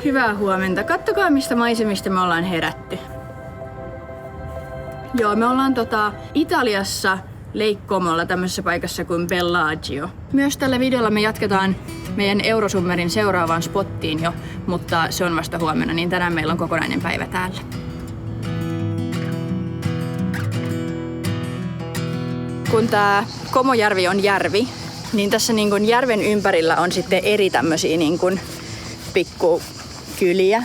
Hyvää huomenta. Kattokaa mistä maisemista me ollaan herätty. Joo, me ollaan Italiassa Lake Comolla tämmöisessä paikassa kuin Bellagio. Myös tällä videolla me jatketaan meidän Eurosummerin seuraavaan spottiin jo, mutta se on vasta huomenna, niin tänään meillä on kokonainen päivä täällä. Kun tää Komojärvi on järvi, niin tässä niin kun järven ympärillä on sitten eri tämmösiä niin kun pikkukyliä.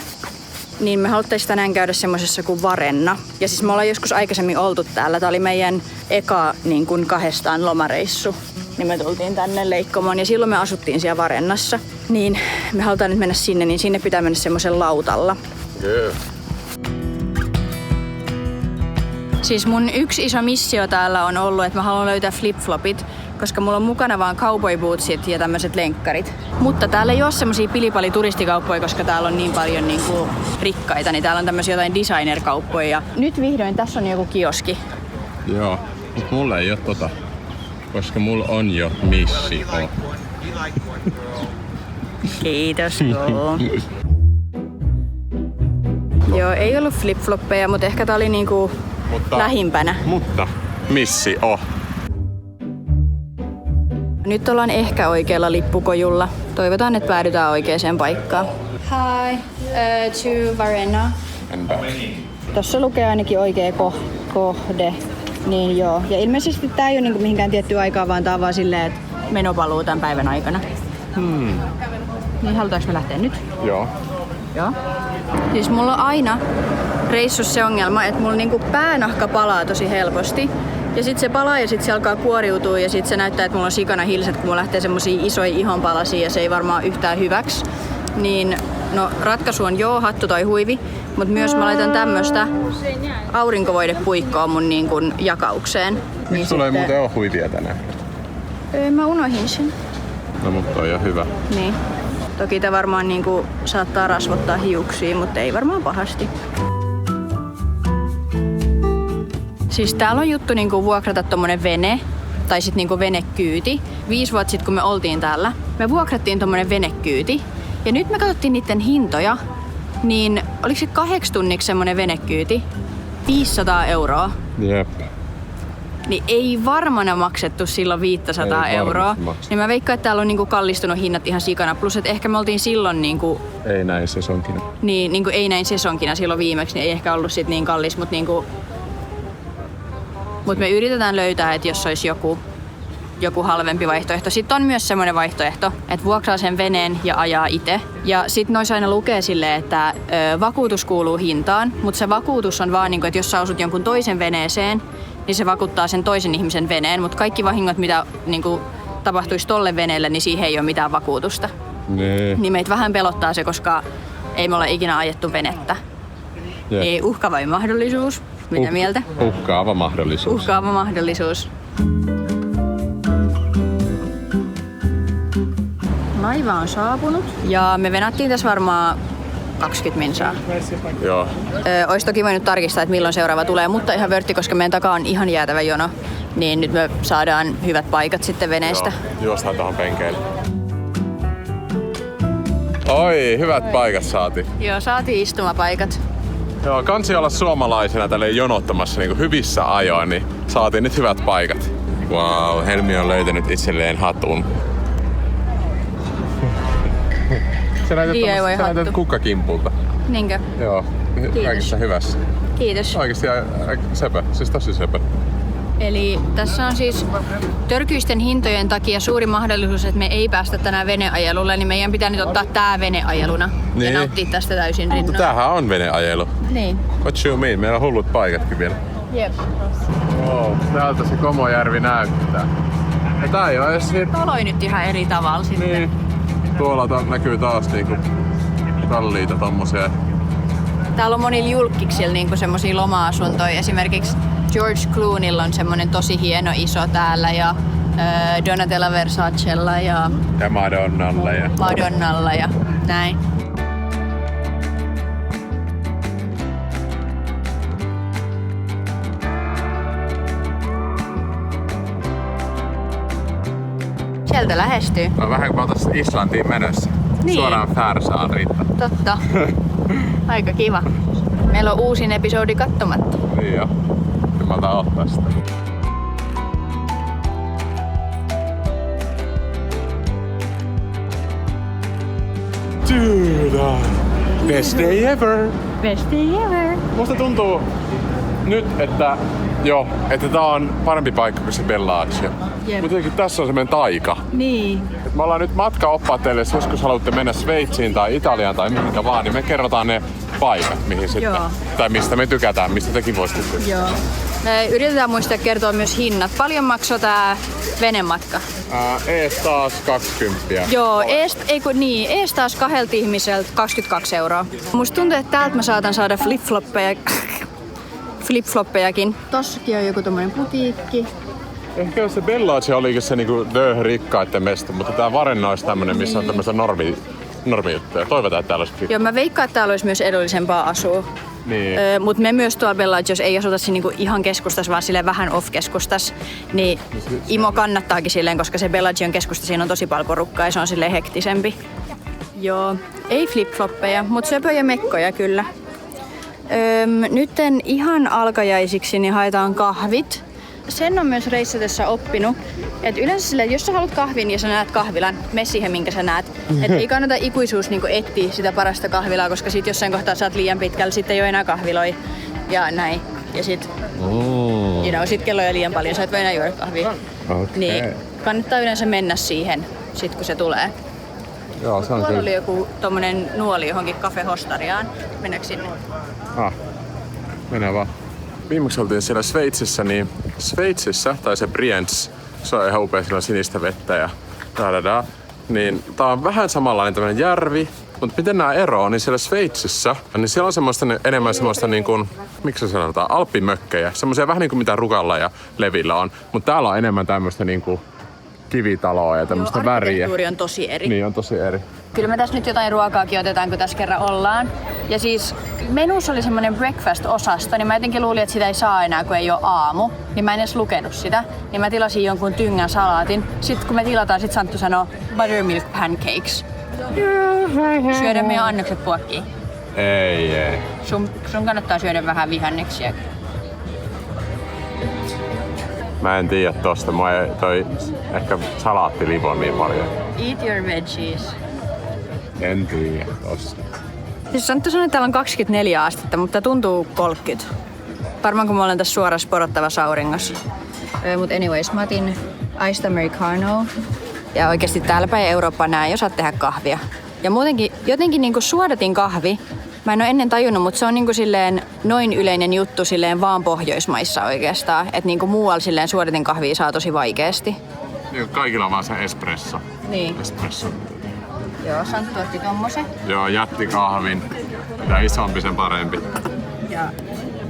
Niin me haluttais tänään käydä semmosessa kuin Varenna. Ja siis me ollaan joskus aikaisemmin oltu täällä. Tää oli meidän eka niin kun kahdestaan lomareissu. Niin me tultiin tänne Lake Comoon ja silloin me asuttiin siellä Varennassa. Niin me halutaan nyt mennä sinne, niin sinne pitää mennä semmoisen lautalla. Yeah. Siis mun yksi iso missio täällä on ollut, että mä haluan löytää flip-flopit, koska mulla on mukana vaan cowboy bootsit ja tämmöiset lenkkarit. Mutta täällä ei oo semmosia pilipali turistikauppoja, koska täällä on niin paljon niinku rikkaita, niin täällä on tämmösiä jotain designer-kauppoja. Ja nyt vihdoin tässä on joku kioski. Joo, mutta mulla ei oo koska mulla on jo missio. Kiitos. Joo, ei ollut flip-floppeja, mutta ehkä tää oli niinku lähimpänä. Mutta missio. Nyt ollaan ehkä oikealla lippukojulla. Toivotaan, että päädytään oikeaan paikkaan. Hi, to Varenna. Tossa lukee ainakin oikea kohde. Niin joo. Ja ilmeisesti tää ei ole niinku mihinkään tiettyä aikaa, vaan tää on vaan silleen, että menopaluu tämän päivän aikana. Niin halutaanko me lähteä nyt? Joo. Joo. Siis mulla on aina reissussa se ongelma, että mulla niinku päänahka palaa tosi helposti. Ja sit se palaa ja sit se alkaa kuoriutua ja sit se näyttää, että mulla on sikana hilset, kun mulla lähtee semmosia isoja ihonpalasia ja se ei varmaan yhtään hyväksi. Niin no ratkaisu on joo, hattu tai huivi, mutta myös mä laitan tämmöstä aurinkovoidepuikkoa mun niin kun jakaukseen. Miksi sulla ei muuten oo huivia tänään? Mä unohin sen. No mutta on jo hyvä. Niin. Toki tää varmaan niinku saattaa rasvottaa hiuksia, mutta ei varmaan pahasti. Siis täällä on juttu niinku vuokrata tommonen vene, tai sit niinku venekyyti. 5 vuotta sitten kun me oltiin täällä, me vuokrattiin tommonen venekyyti. Ja nyt me katsottiin niiden hintoja, niin oliko se 8 tunniksi semmonen venekyyti? 500 €. Jep. Niin ei varmana maksettu silloin 500 €. Niin mä veikkaan, että täällä on niinku kallistunut hinnat ihan sikana. Plus, että ehkä me oltiin silloin niinku... Ei näin sesonkina. Niin, niinku ei näin sesonkina silloin viimeksi, niin ei ehkä ollut sit niin kallis, mutta niinku... Mut me yritetään löytää, että jos olisi joku halvempi vaihtoehto. Sitten on myös semmoinen vaihtoehto, että vuokraa sen veneen ja ajaa itse. Ja sit noissa aina lukee silleen, että vakuutus kuuluu hintaan, mutta se vakuutus on vaan, että jos sä osut jonkun toisen veneeseen, niin se vakuuttaa sen toisen ihmisen veneen, mutta kaikki vahingot, mitä tapahtuisi tolle veneelle, niin siihen ei ole mitään vakuutusta. Nee. Niin meitä vähän pelottaa se, koska ei me olla ikinä ajettu venettä. Ei uhka vai mahdollisuus? Mitä mieltä? Uhkaava mahdollisuus. Uhkaava mahdollisuus. Laiva on saapunut ja me venattiin tässä varmaan 20 minsaa. Joo. Ois toki voinut tarkistaa, että milloin seuraava tulee, mutta ihan vörtti, koska meidän takaa on ihan jäätävä jono. Niin nyt me saadaan hyvät paikat sitten veneestä. Joo, juostaan tuohon penkeille. Oi, hyvät paikat saatiin. Joo, saatiin istumapaikat. Joo, kansi olla suomalaisena tälleen jonottamassa niin hyvissä ajoin, niin saatiin nyt hyvät paikat. Wow, Helmi on löytänyt itselleen hatun. Sä näytät kukkakimpulta. Niinkö? Joo, kaikessa hyvässä. Kiitos. Oikeesti sepä, siis tosi sepä. Eli tässä on siis törkyisten hintojen takia suuri mahdollisuus, että me ei päästä tänään veneajelulle, niin meidän pitää nyt ottaa tää veneajeluna ja nauttia tästä täysin rinnoin. Mutta tämähän on veneajelu. Niin. What you mean? Meillä on hullut paikatkin vielä. Jep. Wow, täältä se Komojärvi näyttää. Ja tää ei oo edes Taloi nyt ihan eri tavalla sitten. Niin. Tuolla näkyy taas niinku kalliita tommosia. Täällä on monilla julkkiksilla niinku semmosia loma-asuntoja. Esimerkiksi George Clooneylla on semmonen tosi hieno iso täällä ja Donatella Versacella ja Madonnalla ja näin. Sieltä lähestyy. No vähän kuin mä oon tässä Islantiin menossa. Niin. Suoraan Färsaariin. Totta. Aika kiva. Meillä on uusin episodi kattomatta. Niin jo. Mä otan ottaa sitä. Dude, best day ever! Best day ever! Musta tuntuu nyt, että tää on parempi paikka kuin se Bellagio. Jep. Mutta jotenkin tässä on semmonen taika. Niin. Et me ollaan nyt matkaoppaatteille, jos joskus haluatte mennä Sveitsiin tai Italiaan tai mihinkä vaan, niin me kerrotaan ne paikat, mihin sitten. Joo. Tai mistä me tykätään, mistä tekin voisitte. Joo. Me yritetään muistaa kertoa myös hinnat. Paljon maksoi tää venematka? Ees taas 20. Joo, ees taas 2 ihmiseltä 22 €. Musta tuntuu, että täältä mä saatan saada flip-floppejakin. Tossakin on joku tommonen putiikki. Ehkä se Bellagio olikin se niinku rikkaitten mesta, mutta tää Varenna olisi tämmönen, missä on tämmöistä normijuttuja. Toivotaan, että täällä olisi. Joo, mä veikkaan, että täällä olisi myös edullisempaa asua. Niin. Mutta me myös tuolla Bellagiossa ei asuta niinku ihan keskustassa, vaan silleen vähän off-keskustassa. Niin Imo kannattaakin silleen, koska se Bellagion keskusta, siinä on tosi paljon porukkaa ja se on silleen hektisempi. Joo, ei flip-floppeja, mutta söpöjä mekkoja kyllä. Nytten ihan alkajaisiksi niin haetaan kahvit. Sen on myös reissatessa oppinut, että yleensä silleen, jos sä haluat kahvin ja sä näet kahvilan, mene siihen minkä sä näet. Että ei kannata ikuisuus niinku etsiä sitä parasta kahvilaa, koska sit jossain kohtaa sä oot liian pitkällä, sit ei oo enää kahviloi ja näin. Ja sit, sit kello on liian paljon, sä et voi enää juoda kahvia. Okay. Niin kannattaa yleensä mennä siihen, sit kun se tulee. Joo, se on Tuolla kyllä. oli joku tommonen nuoli johonkin kafehostariaan. Mennäänkö sinne? Mennään vaan. Viimeksi oltiin siellä Sveitsissä, niin Sveitsissä, tai se Brienz, se on ihan upea, siellä on sinistä vettä ja niin tää on vähän samanlainen tämmönen järvi, mutta miten nämä eroaa, niin siellä Sveitsissä, niin siellä on semmoista, enemmän semmoista niin kuin, miksi se sanotaan, alppimökkejä, semmoisia vähän niin kuin mitä Rukalla ja Levillä on, mutta täällä on enemmän tämmöistä niin kuin kivitaloa ja tämmöistä väriä. Arkkitehtuuri on tosi eri. Niin, on tosi eri. Kyllä me tässä nyt jotain ruokaakin otetaan, kun tässä kerran ollaan. Ja siis menussa oli semmoinen breakfast-osasto, niin mä jotenkin luulin, että sitä ei saa enää, kun ei ole aamu. Niin mä en edes lukenut sitä. Niin mä tilasin jonkun tyngän salaatin. Sitten kun me tilataan, sit Santtu sanoo buttermilk pancakes. Syödä meidän annokset puokkiin. Ei. Sun kannattaa syödä vähän vihanneksia. Mä en tiedä tosta, mua ei toi ehkä salaatti lipo niin paljon. Eat your veggies. En tiedä tosta. Siis Santtu sanoi, että täällä on 24 astetta, mutta tuntuu 30. Varmaan kun mä olen tässä suorassa porottavassa auringossa. Mutta anyways, mä otin iced americano. Ja oikeasti täällä päin Eurooppaa nää ei osaa tehdä kahvia. Ja muutenkin jotenkin niinku suodatin kahvi. Mä en ole ennen tajunnut, mutta se on niinku silleen noin yleinen juttu silleen vaan Pohjoismaissa oikeastaan. Että niinku muualla silleen suodatin kahvia saa tosi vaikeasti. Niin, kaikilla on vaan se espresso. Niin. Espresso. Joo, Santtu otti tommosen. Joo, jättikahvin. Mitä isompi, sen parempi. Ja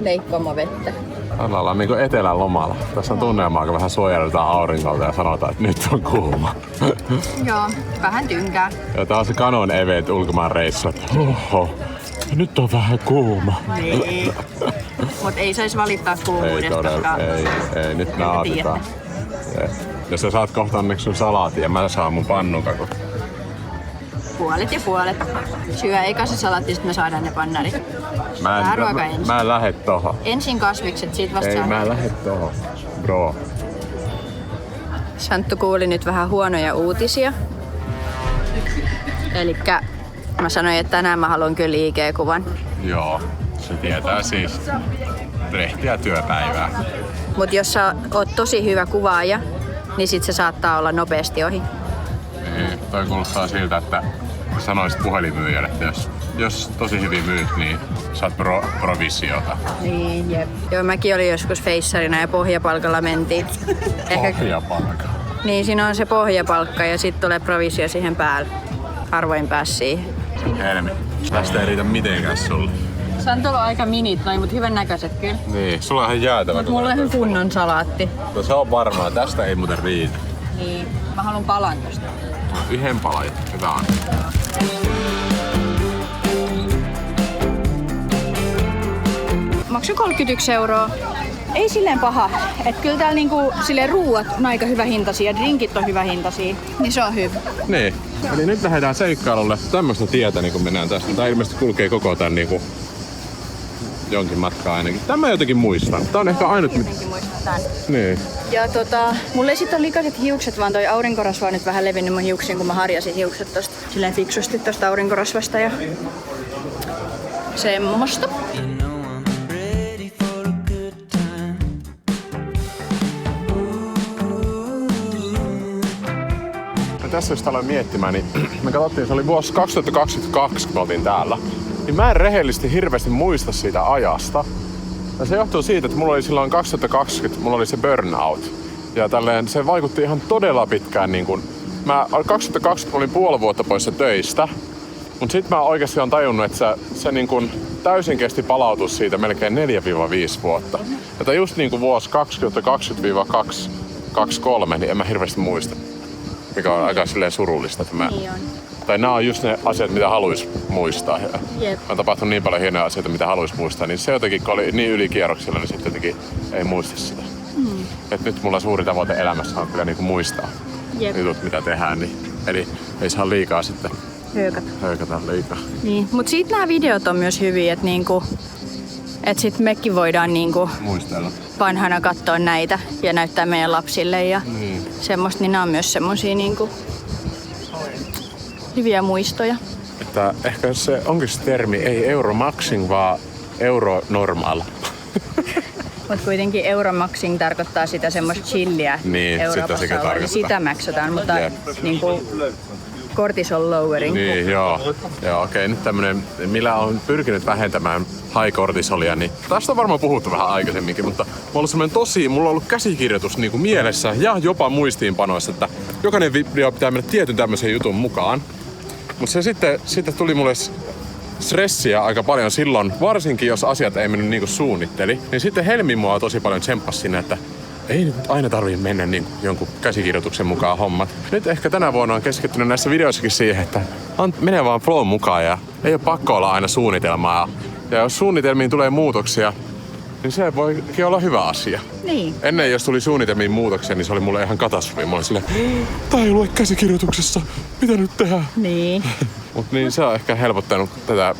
leikkomovettä. Ollaan niinku etelän lomalla. Tässä on tunnelmaa, kun vähän suojeltaan aurinkolta ja sanotaan, että nyt on kuuma. Joo, vähän tynkää. Ja tää on se Canon Event ulkomaan reissu, että nyt on vähän kuuma. Niin. Mut ei saisi valittaa kuumuudesta. Ei todella, ei. Nyt nautitaan. Ja sä saat kohta onneksi sun salaatin ja mä saan mun pannukakut. Puolet ja puolet. Syö eka se salaatti, sit me saadaan ne pannarit. Mä en lähde tohon. Ensin kasvikset, sit vasta Ei, saa. mä en lähde tohon. Bro. Santtu kuuli nyt vähän huonoja uutisia. Elikkä mä sanoin, että tänään mä haluan kyllä IG-kuvan. Joo, se tietää siis rehtiä työpäivää. Mut jos sä oot tosi hyvä kuvaaja, niin sit se saattaa olla nopeasti ohi. Ei, toi kuulostaa siltä, että sanoisit puhelinmyyjälle, että jos tosi hyvin myyt, niin saat provisiota. Niin, jep. Joo, mäkin olin joskus feissarina ja pohjapalkalla mentiin. Pohjapalkka. Niin, siinä on se pohjapalkka ja sitten tulee provisio siihen päälle. Harvoin pääs siihen. Helmi. Tästä ei riitä mitenkään sulle. Santtu on aika minit noin, mut hyvän näköiset kyllä. Niin, sulla on ihan jäätävä. Mut mulla on ihan kunnon salaatti. No se on varmaa, tästä ei muuten riitä. Niin, mä haluan palan tosta. Yhden palan, hyvä on. Maksu 31 €. Ei silleen paha. Et kyllä täällä niinku silleen ruuat on aika hyvä hintaisia, drinkit on hyvä hintaisia. Niin se on hyvä. Niin, Eli nyt lähdetään seikkailulle tämmöstä tietä, niin kun mennään tästä. Tää ilmeisesti kulkee koko tän niinku jonkin matkaa ainakin. Tämä jotenkin muistan. Tää on ehkä ainut... Jotenkin muistan tän. Niin. Ja mulla ei sit ole likaiset hiukset, vaan toi aurinkorasva on nyt vähän levinnyt mun hiuksiin, kun mä harjasin hiukset tosta silleen fiksusti tosta aurinkorasvasta ja semmosta. Tässä jos aloin miettimään, niin me katsottiin, se oli vuosi 2022, kun me oltiin täällä. Niin mä en rehellisesti hirveästi muista siitä ajasta. Ja se johtuu siitä, että mulla oli silloin 2020, mulla oli se burnout. Ja tälleen se vaikutti ihan todella pitkään niin kun... 2020 olin puoli vuotta poissa töistä. Mut sit mä oikeesti oon tajunnut, että se niin kun täysin kesti palautus siitä melkein 4-5 vuotta. Ja just niin kuin vuosi 2020-2023, niin en mä hirveästi muista. Mikä on aika silleen surullista. Että Niin on. Tai nämä on just ne asiat, mitä haluais muistaa. Jep. On tapahtunut niin paljon hienoja asioita, mitä haluais muistaa, niin se jotenkin, kun oli niin ylikierroksilla, niin sitten jotenkin ei muista sitä. Et nyt mulla suuri tavoite elämässä on kyllä niinku muistaa jutut, mitä tehdään. Niin, eli ei saa liikaa sitten höykata liikaa. Niin, mut siitä nämä videot on myös hyviä, että niinku, et sit mekin voidaan niinku Muistella. vanhana katsoa näitä ja näyttää meidän lapsille ja semmoista, niin nämä on myös semmosia niinku hyviä muistoja. Että ehkä se onkin se termi ei euromaxing, vaan euronormal. Mut kuitenkin euromaxing tarkoittaa sitä semmoista chilliä Niin, Euroopassa sitä ollaan, niin sitä maksataan, mutta niinku cortisol lowering. Niin, joo, okei. Nyt tämmönen, millä on pyrkinyt vähentämään high cortisolia, niin tästä on varmaan puhuttu vähän aikaisemminkin, mutta mulla on ollut käsikirjoitus niin kuin mielessä ja jopa muistiinpanoissa, että jokainen video pitää mennä tietyn tämmöisen jutun mukaan. Mutta se sitten tuli mulle stressiä aika paljon silloin, varsinkin jos asiat ei mennyt niin kuin suunnitteli, niin sitten Helmi mua tosi paljon tsemppasi sinne, että ei nyt aina tarvii mennä niin kuin jonkun käsikirjoituksen mukaan hommat. Nyt ehkä tänä vuonna on keskittynyt näissä videoissakin siihen, että menee vaan flow mukaan ja ei ole pakko olla aina suunnitelmaa. Ja jos suunnitelmiin tulee muutoksia, niin se voikin olla hyvä asia. Niin. Ennen jos tuli suunnitelmiin muutoksia, niin se oli mulle ihan katastrofi. Mulla oli silleen, tää ei lue käsikirjoituksessa, mitä nyt tehdään? Niin. Mut niin se on ehkä helpottanut tätä,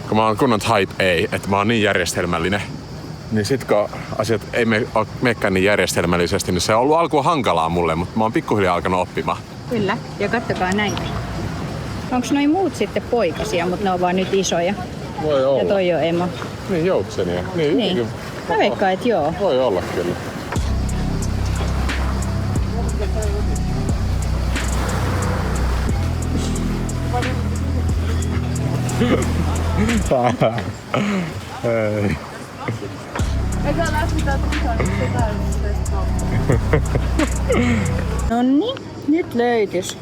kun mä oon kunnon type A, että mä oon niin järjestelmällinen. Niin sit kun asiat ei meekään niin järjestelmällisesti, niin se on ollut alkuun hankalaa mulle, mutta mä oon pikkuhiljaa alkanut oppimaan. Kyllä, ja kattokaa näitä. Onks noi muut sitten poikasia, mutta ne on vaan nyt isoja? Voi olla. Ja toi on emo. Niin, joutsenia. Niin. Mä veikkaan, että joo. Voi olla kyllä. Hei. Nonni, nyt löytys.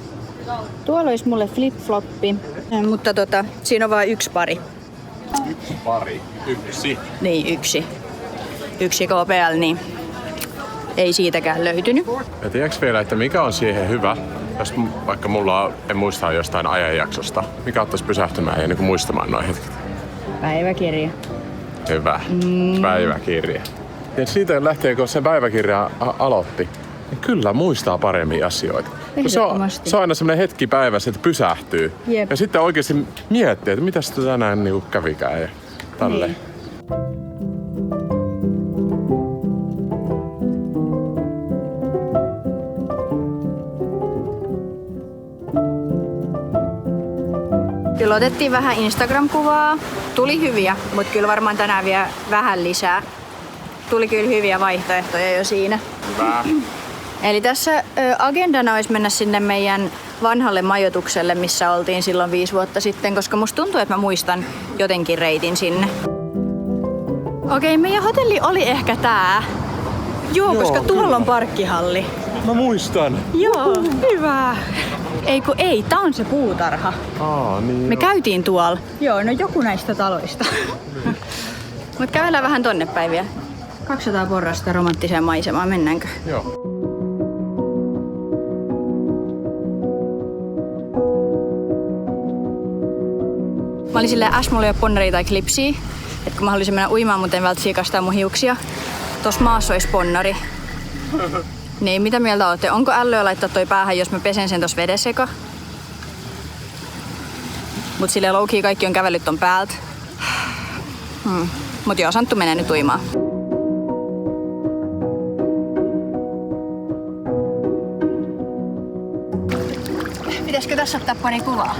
Tuolla olisi mulle flip-floppi, mutta siinä on vain yksi pari. Yksi. Niin, yksi. Yksi KPL, niin ei siitäkään löytynyt. Ja tiedätkö vielä, että mikä on siihen hyvä, jos vaikka mulla en muista jostain ajanjaksosta, mikä ottaisi pysähtymään ja niin kuin muistamaan noin hetket? Päiväkirja. Hyvä. Päiväkirja. Ja siitä lähtee, kun sen päiväkirja aloitti, niin kyllä muistaa paremmin asioita. Ehdottomasti. Se on aina semmoinen hetki päivässä, että pysähtyy. Jep. Ja sitten oikeasti miettii, että mitä sitä tänään niin kävikään ja tälleen. Niin. Kyllä otettiin vähän Instagram-kuvaa. Tuli hyviä, mutta kyllä varmaan tänään vielä vähän lisää. Tuli kyllä hyviä vaihtoehtoja jo siinä. Hyvä. Eli tässä agendana olisi mennä sinne meidän vanhalle majoitukselle, missä oltiin silloin 5 vuotta sitten, koska musta tuntuu, että mä muistan jotenkin reitin sinne. Okei, meidän hotelli oli ehkä tää. Joo, koska tuolla on parkkihalli. Mä muistan. Joo, hyvä. Ei, tää on se puutarha. Niin Me käytiin tuolla. Joo, no joku näistä taloista. Mut käydään vähän tonne päin vielä. 200 porrasta romanttiseen maisemaan, mennäänkö? Joo. Mä olin silleen, mulla ei ole ponnaria tai klipsiä. Et kun mä haluaisin mennä uimaan, mutta en välttämättä siikastaa mun hiuksia. Tossa maassa olisi ponnari. Niin, mitä mieltä ootte? Onko älyä laittaa toi päähän, jos mä pesen sen tossa vedessä eka? Mut silleen low-key kaikki on kävellyt ton päältä. Mut joo, Santtu menee nyt uimaan. Pitäisikö tässä ottaa pari kuvaa?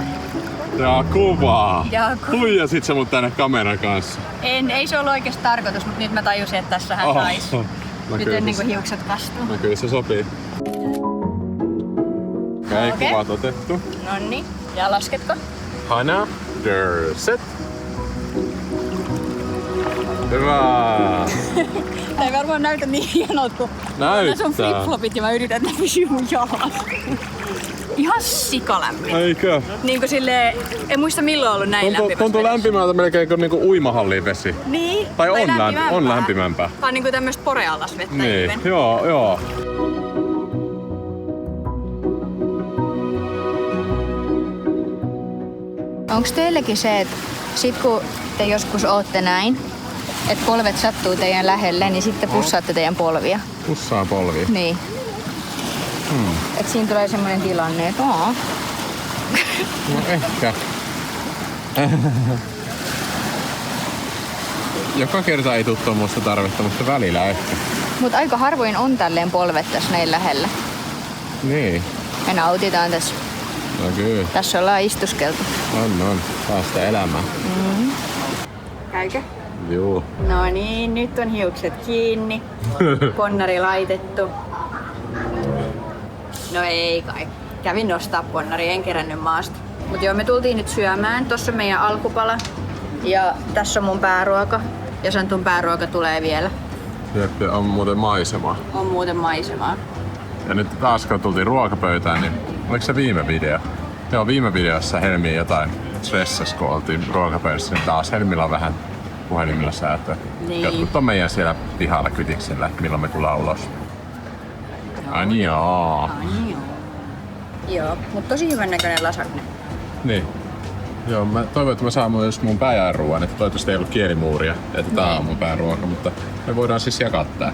Ja kuvaa! Ja Huijasit sä mut tänne kameran kanssa? Ei se ollut oikeesti tarkoitus, mutta nyt mä tajusin, että tässähän sais. Nyt en niinku hiukset kastuu. No kyllä se sopii. Okei, kuvat otettu. Nonni. Ja lasketko? Hana, set. Hyvä! Tää ei varmaan näytä niin hienolta kuin Näyttää. on flip-flopit ja mä yritän, että ne pysyy mun jalassa. Ihan sikalämmin. Eikö? Niinku silleen, en muista milloin ollut näin lämpimässä Tuntuu lämpimältä melkein kuin niinku uimahallin vesi. Niin. Tai on lämpimämpää. Tää on niinku tämmöstä porealasvettä. Niin, joo. Onks teillekin se, että sit kun te joskus ootte näin, että polvet sattuu teidän lähelle, niin sitten pussaatte teidän polvia? Pussaa polvia. Niin. Et siinä tulee semmonen tilanne, että No ehkä. Joka kerta ei tuu tuommoista tarvetta, mutta välillä ehkä. Mut aika harvoin on tälleen polvet tässä näin lähellä. Niin. Me nautitaan tässä. No kyllä. Tässä ollaan istuskeltu. On. Taas sitä elämää. Käykö? Juu. No niin, nyt on hiukset kiinni. Ponnari laitettu. No ei kai. Kävin nostaa ponnari, en kerännyt maasta. Mut joo, me tultiin nyt syömään. Tossa on meidän alkupala. Ja tässä on mun pääruoka. Ja Santun pääruoka tulee vielä. Jep, on muuten maisemaa. On muuten maisemaa. Ja nyt taas kun tultiin ruokapöytään, niin oliko se viime video? Joo, viime videossa Helmi jotain stressas, kun oltiin ruokapöydässä, niin taas Helmillä on vähän puhelimilla säätöä. Niin. Jotkut on meidän siellä pihalla kytiksellä, että milloin me tullaan ulos. Ai joo. Joo, mutta tosi hyvän näköinen lasagne. Niin. Joo, mä toivon, että mä saan myös mun pääjääruuan, että toivottavasti ei ollut kielimuuria, että tää on mun pääruoka, mutta me voidaan siis jakaa tää.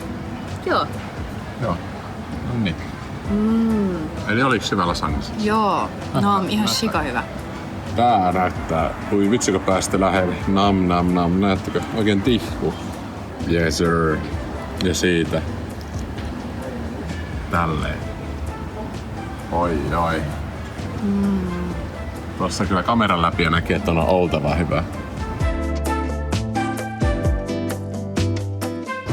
Joo. Joo. No niin. Eli oliks hyvä lasagne? Joo, no on ihan sika hyvä. Tää näyttää, ui vitsi kun päästä lähelle. Nam, näettekö? Oikein tihku. Yes sir. Ja siitä. Tälleen. Oi. Tuossa kyllä kameran läpi ja näkee, että on oltava hyvä.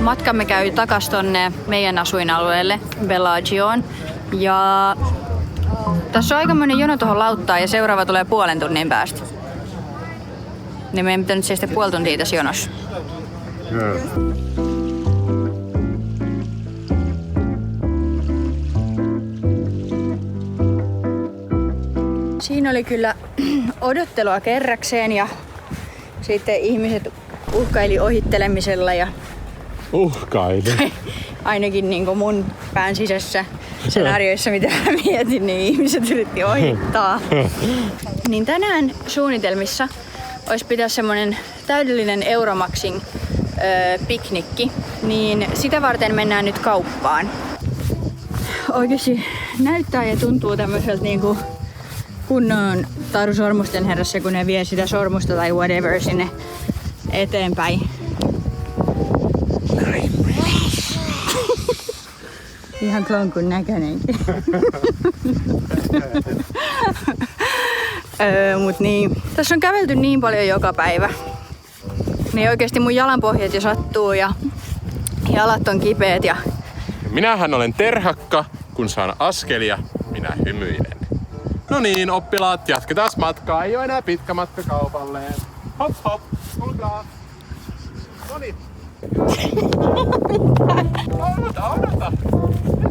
Matkamme käy takas tonne meidän asuinalueelle, Bellagioon. Ja tässä on aikamoinen jono tuohon lauttaan ja seuraava tulee puolen tunnin päästä. Niin meidän pitää nyt seistä puoli tuntia tässä jonossa. Yeah. Siinä oli kyllä odottelua kerrakseen ja sitten ihmiset uhkaili ohittelemisella ja Uhkaili. ainakin niin kuin mun pään sisässä skenaarioissa, mitä mä mietin, niin ihmiset yritti ohittaa. Niin tänään suunnitelmissa olisi pitää semmonen täydellinen Euromaxin piknikki, niin sitä varten mennään nyt kauppaan. Oikeesti näyttää ja tuntuu tämmöiseltä niinku kunnon Taru Sormusten herrassa, kun ne vie sitä sormusta tai whatever sinne eteenpäin. Ihan klonkun näköinenkin. Mut niin, tässä on kävelty niin paljon joka päivä. Niin oikeesti mun jalanpohjat jo sattuu ja jalat on kipeät ja... Minähän olen terhakka, kun saan askelia, minä hymyilen. No niin, oppilaat, jatketaan matkaa. Ei oo enää pitkä matka kaupalle. Hop hop, tulkaa. Noniin. Odota.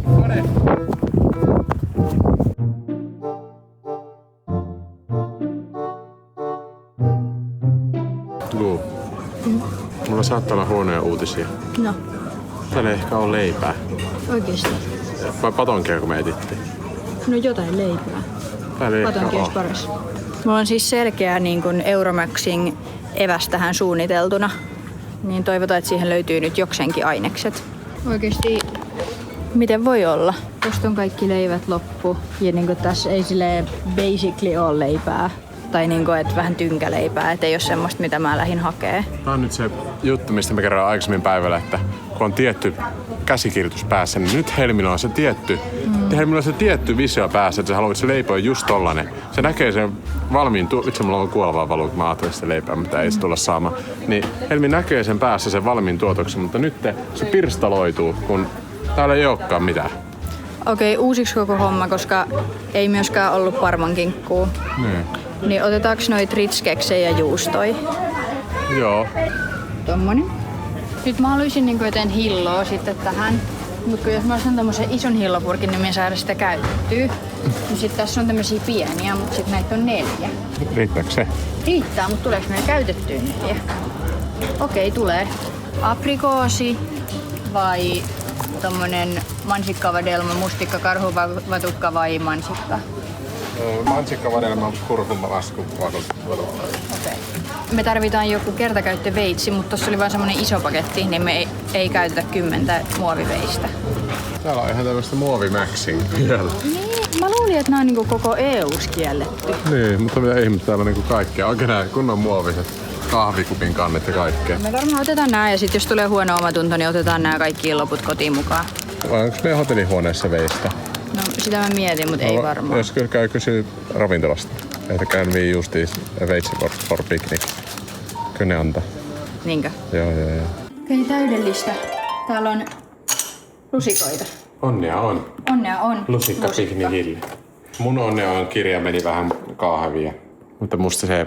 Noniin. Luu. Mulla saattaa olla huonoja uutisia. No, Täällä ei ehkä ole leipää. oikeesti. Vai patonkia, kun me etittiin. No jotain leipää. Täällä ei ehkä Patonkin olisi ole. paras. Mulla on siis selkeä niin kun Euromaxin eväs tähän suunniteltuna. Niin toivotaan, että siihen löytyy nyt jokseenkin ainekset. Oikeesti, miten voi olla? Tuosta on kaikki leivät loppu. Ja niin tässä ei silleen basically ole leipää. Tai niinku, että vähän tynkäleipää, et ei ole semmoista, mitä mä lähdin hakee. Tämä on nyt se juttu, mistä me kerroin aikaisemmin päivällä, että kun on tietty käsikirjoitus päässä, niin nyt Helmillä on se tietty, Helmillä on se tietty visio päässä, että se haluaa, että se leipä on just tollanen. Se näkee sen valmiin, itse mulla on kuolevaa valuu, kun mä ajattelin sitä leipää, mitä ei se tulla saamaan. Niin Helmi näkee sen päässä sen valmiin tuotoksen, mutta nyt se pirstaloituu, kun täällä ei olekaan mitään. Okei, uusiksi koko homma, koska ei myöskään ollut parmankinkkuu. Niin otetaanko noit ritz-keksejä ja juustoi? Joo. Tommonen. Nyt mä haluaisin niinku joten hilloa sitten tähän. Mutta jos mä ostan tommosen ison hillopurkin, niin me saada sitä käytettyä. Niin sit tässä on tämmösiä pieniä, mutta sit näitä on 4. Riittääkö se? Riittää, mutta tuleeko meillä käytettyä 4? Okei, tulee. Aprikoosi vai tommonen mansikkavadelma, mustikka, karhuvatukka vai mansikka? Mansikkavadelma, kurkuma, lasku, Okei. Me tarvitaan joku kertakäyttöveitsi, mutta tossa oli vain semmonen iso paketti, niin me ei käytetä 10 muoviveistä. Täällä on ihan tämmöstä muovimäksin vielä. Niin, mä luulin, että nää on niinku koko EU:s kielletty. Niin, mutta mitä ihmettä täällä on niinku kaikkea. Oikein nää kunnon muoviset kahvikupin kannet ja kaikkea. Me varmaan otetaan nää ja sit jos tulee huono omatunto, niin otetaan nää kaikki loput kotiin mukaan. Vai onko meidän hotellihuoneessa veistä? No sitä mä mietin, mutta ei varmaan. Jos kyllä käy kysyä ravintolasta. Että can we use this veitsi for picnic? Kyllä ne antaa. Niinkö? Joo. Okei, täydellistä. Täällä on lusikoita. Onnea on. Onnea on. Lusikka piknikille. Mun onnea on kirjaimeni vähän kahvia. Mutta musta se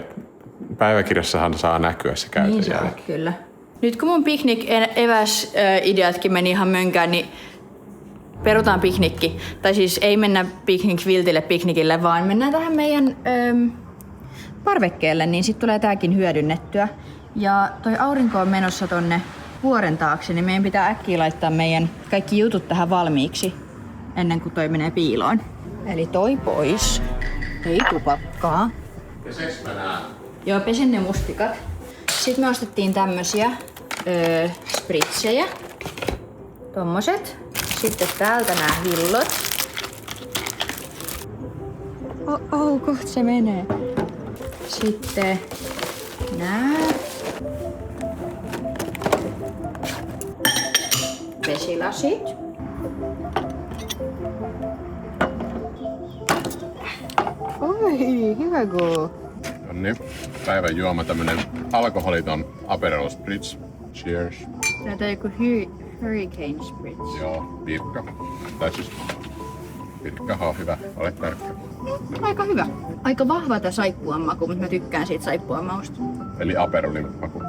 päiväkirjassahan saa näkyä se käytön Niin saa, kyllä. Nyt kun mun piknik-eväs-ideatkin meni ihan mönkään, niin perutaan piknikki. Tai siis ei mennä piknikviltille piknikille, vaan mennään tähän meidän parvekkeelle, niin sit tulee tääkin hyödynnettyä. Ja toi aurinko on menossa tonne vuoren taakse, niin meidän pitää äkkiä laittaa meidän kaikki jutut tähän valmiiksi ennen kuin toi menee piiloon. Eli toi pois. Ei tupakkaa. Peseks mä nää? Joo, pesen ne mustikat. Sitten me ostettiin tämmösiä spritsejä. Tommoset. Sitten täältä nämä hillot. Kohta se menee. Sitten nää. Vesilasit. Oi, hyvä go. Nonni, päivän juoma tämmönen alkoholiton Aperol Spritz. Cheers. Näitä on joku Hurricane Spritz. Joo, Pirkka. Tai siis Pirkkahan on hyvä, ole tarkka. Aika hyvä. Aika vahva tää saippuan maku, mutta mä tykkään siitä saippuan mausta. Eli Aperolin maku.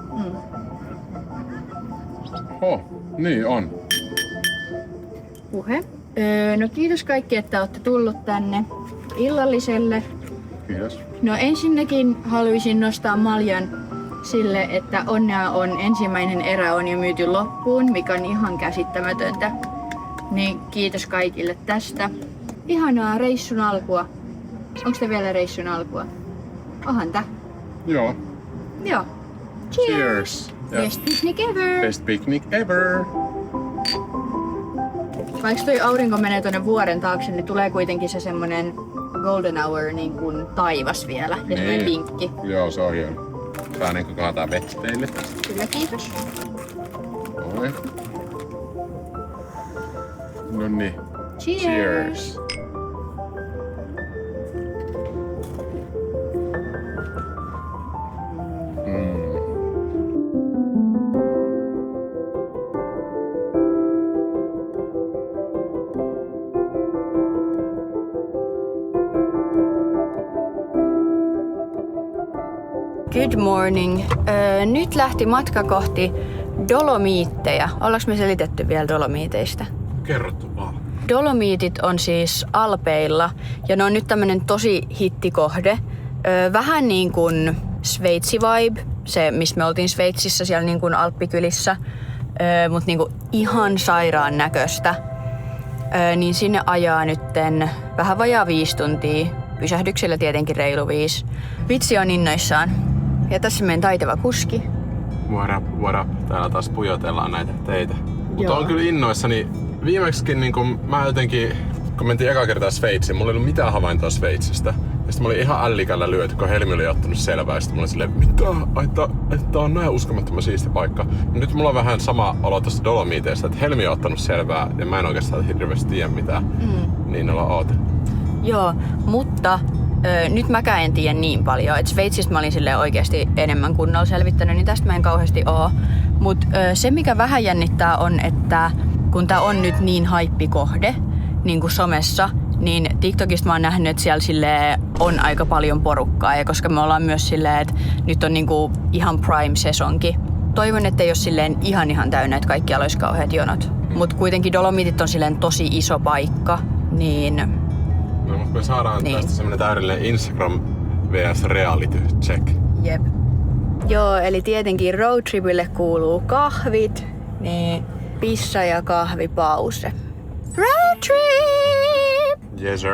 Niin on. Puhe. No kiitos kaikki, että olette tullut tänne illalliselle. Kiitos. No ensinnäkin haluaisin nostaa maljan sille, että Onnea on ensimmäinen erä on jo myyty loppuun, mikä on ihan käsittämätöntä. Niin kiitos kaikille tästä. Ihanaa reissun alkua. Onks te vielä reissun alkua? Onhan tää. Joo. Joo. Cheers! Best picnic ever! Best picnic ever! Vaikka toi aurinko menee tonne vuoren taakse, niin tulee kuitenkin se semmonen golden hour niin kuin taivas vielä ja semmonen linkki. Joo, se on hieno. Saa niinku kaataa vettä teille. Kyllä, kiitos. Oi. Nonni. Cheers! Good morning. Nyt lähti matka kohti Dolomiitteja. Ollaanko me selitetty vielä Dolomiiteista? Kerrottu vaan. Dolomiitit on siis Alpeilla ja ne on nyt tämmönen tosi hittikohde. Vähän niin kuin Sveitsi-vibe, se missä me oltiin Sveitsissä siellä niin kuin Alppikylissä, mutta niin kuin ihan sairaan näköistä. Niin sinne ajaa nytten vähän vajaa 5 tuntia. Pysähdyksellä tietenkin reilu 5. Vitsi on innoissaan. Ja tässä meidän taitava kuski. What up. Täällä taas pujotellaan näitä teitä. Mutta on kyllä innoissani. Viimeksikin niin kun mä jotenkin, kun mentiin eka kertaa Sveitsiin, mulla ei ollut mitään havaintoa Sveitsistä. Ja sitten mä olin ihan ällikällä lyöty, kun Helmi oli ottanut selvää. Ja sitten mä olin silleen, mitä? Että on näin uskomattoman siisti paikka. Ja nyt mulla on vähän sama olo tosta Dolomiteista, että Helmi on ottanut selvää ja mä en oikeastaan hirveästi tiedä mitään. Niin ollaan oote. Joo, mutta nyt mäkään en tiedä niin paljon. Et Sveitsistä mä olin silleen oikeasti enemmän kunnolla selvittänyt, niin tästä mä en kauheasti oo. Mut se mikä vähän jännittää on, että kun tää on nyt niin haippikohde, niin kuin somessa, niin TikTokista mä oon nähnyt, että siellä silleen on aika paljon porukkaa. Ja koska me ollaan myös silleen, että nyt on niinku ihan prime-sesonki. Toivon, ettei ole silleen ihan täynnä, että kaikkialla olisi kauheat jonot. Mut kuitenkin Dolomitit on silleen tosi iso paikka, niin... No, mutta me saadaan tästä semmonen täydellinen Instagram vs reality check. Jep. Joo, eli tietenkin roadtripille kuuluu kahvit, niin pissa ja kahvipause. Roadtrip! Yes sir.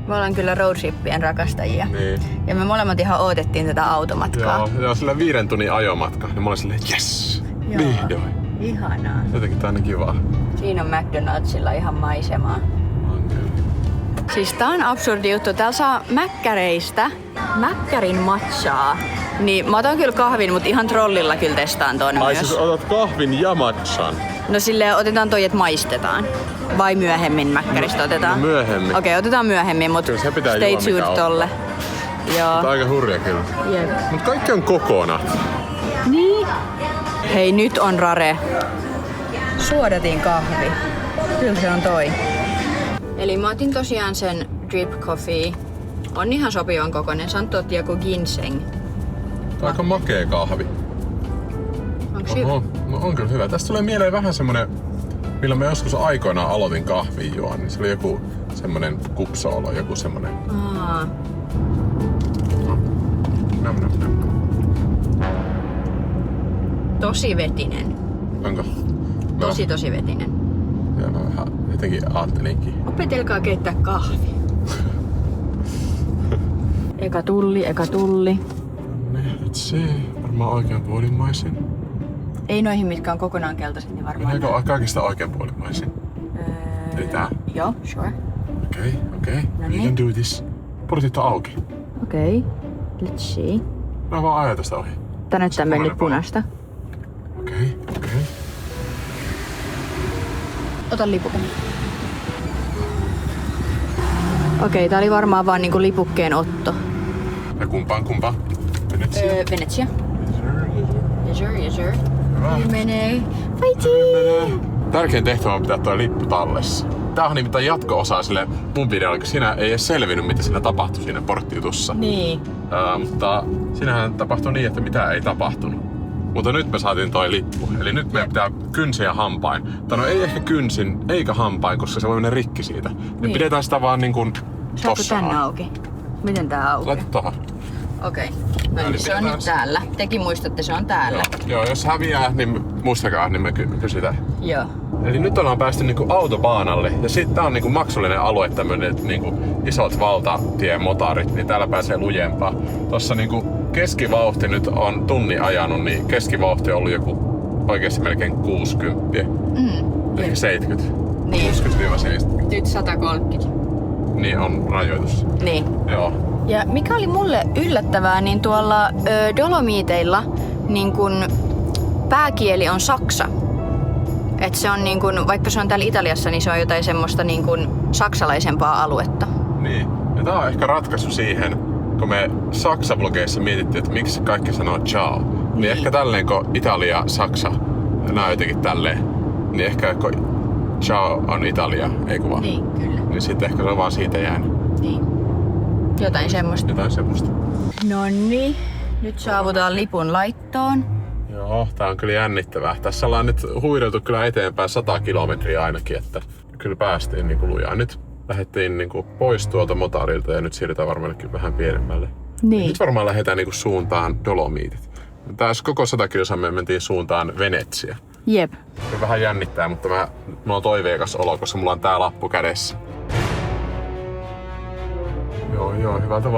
Me ollaan kyllä roadtrippien rakastajia. Niin. Ja me molemmat ihan odotettiin tätä automatkaa. Joo, sillä 5 tunnin ajomatka. Ja mä olin silleen, yes! Joo. Vihdoin. Ihanaa. Jotenkin tää on niin kivaa. Siinä on McDonaldsilla ihan maisemaa. On kyllä. Siis tää on absurdi juttu. Täällä saa mäkkäreistä mäkkärin matchaa. Niin mä otan kyllä kahvin, mutta ihan trollilla kyllä testaan ton Ai myös. siis otat kahvin ja matchan? No silleen otetaan toi, että maistetaan. Vai myöhemmin mäkkäristä otetaan? No myöhemmin. Okei, otetaan myöhemmin, mutta Kyllä se pitää stay juoda, mikä tuned on. tolle. Joo. Tää on aika hurja kyllä. Jep. Mut kaikki on kokona. Niin. Hei, nyt on rare. Suodatin kahvi. Kyllä se on toi. Eli mä otin tosiaan sen drip coffee. On ihan sopivan kokoinen. Sanottu joku ginseng. Tää on aika makee kahvi. Onks hyvä? Oho, no on kyllä hyvä. Tästä tulee mieleen vähän semmonen, millä mä joskus aikoinaan aloitin kahvia juon, niin se oli joku semmonen kupsoolo, joku semmonen. Aa. Nam. Tosi vetinen. Onko? Tosi vetinen. Ja mä vähän jotenkin ajattelinkin. Opetelkaa keittää kahvi. Eka tulli. Let's see. Varmaan oikeanpuolimaisin. Ei noihin, mitkä on kokonaan keltaiset, niin varmaan. Meneekö kaikista oikeanpuolimaisin? Eli tää? Joo, sure. Okei. No We niin. can do this. Portit on auki. Okei. Let's see. Mä vaan ajan tästä ohi. Tää näyttää Se mennyt punainen punaista. Okei. Ota lipuke. Okei, tää oli varmaan vaan niinku lipukkeen otto. Ja kumpaan? Venetsia. Venetsia. Yes sir. Hyvä. Menee. Fighting! Tärkein tehtävä on pitää tuo lippu tallessa. Tää on nimittäin jatko-osa sille mun videolle, kun siinä ei edes selvinnyt, mitä siinä tapahtui siinä porttijutussa. Niin. Mutta siinähän tapahtui niin, että mitään ei tapahtunut. Mutta nyt me saatiin toi lippu. Eli nyt meidän pitää kynsin ja hampain. Tai no ei ehkä kynsin eikä hampain, koska se voi mennä rikki siitä. Niin pidetään sitä vaan niin kuin Saatko tossa. tänne auki? Miten tää auki? Laita tohon. Okei. No Eli niin, se on pidetään nyt täällä. Tekin muistatte, se on täällä. Joo, jos häviää, niin muistakaa, niin me kysytään. Joo. Eli nyt ollaan päästy niinku autobaanalle ja sitten tää on niinku maksullinen alue, tämmönen niinku isot valtatiemotarit, niin täällä pääsee lujempaa. Tossa niinku keskivauhti nyt on tunnin ajanut, niin keskivauhti on ollut joku oikeesti melkein 60. Ehkä 70. Niin. 60-70. Nyt 130. Niin on rajoitus. Niin. Joo. Ja mikä oli mulle yllättävää, niin tuolla Dolomiteilla niin kun pääkieli on saksa. Et se on niin kun, vaikka se on täällä Italiassa, niin se on jotain semmoista niin kun saksalaisempaa aluetta. Niin. Ja tää on ehkä ratkaisu siihen, kun me Saksa-blogeissa mietittiin, että miksi kaikki sanoo ciao. Niin ehkä tälleen, kun Italia ja Saksa, nää on jotenkin tälleen, niin ehkä kun ciao on Italia, ei kuva. Niin, kyllä. Niin sitten ehkä se on vaan siitä jäänyt. Niin. Jotain semmoista. Jotain semmoista. Nonni, nyt saavutaan lipun laittoon. Joo, tää on kyllä jännittävää. Tässä ollaan nyt huideltu kyllä eteenpäin 100 kilometriä ainakin, että kyllä päästiin niinku lujaa. Nyt lähdettiin niinku pois tuolta motarilta ja nyt siirrytään varmaan vähän pienemmälle. Niin. Nyt varmaan lähdetään niinku suuntaan Dolomitit. Tässä koko 100 kilsaa me mentiin suuntaan Venetsia. Jep. Se vähän jännittää, mutta mulla on toiveikas olo, koska mulla on tää lappu kädessä. Joo, hyvältä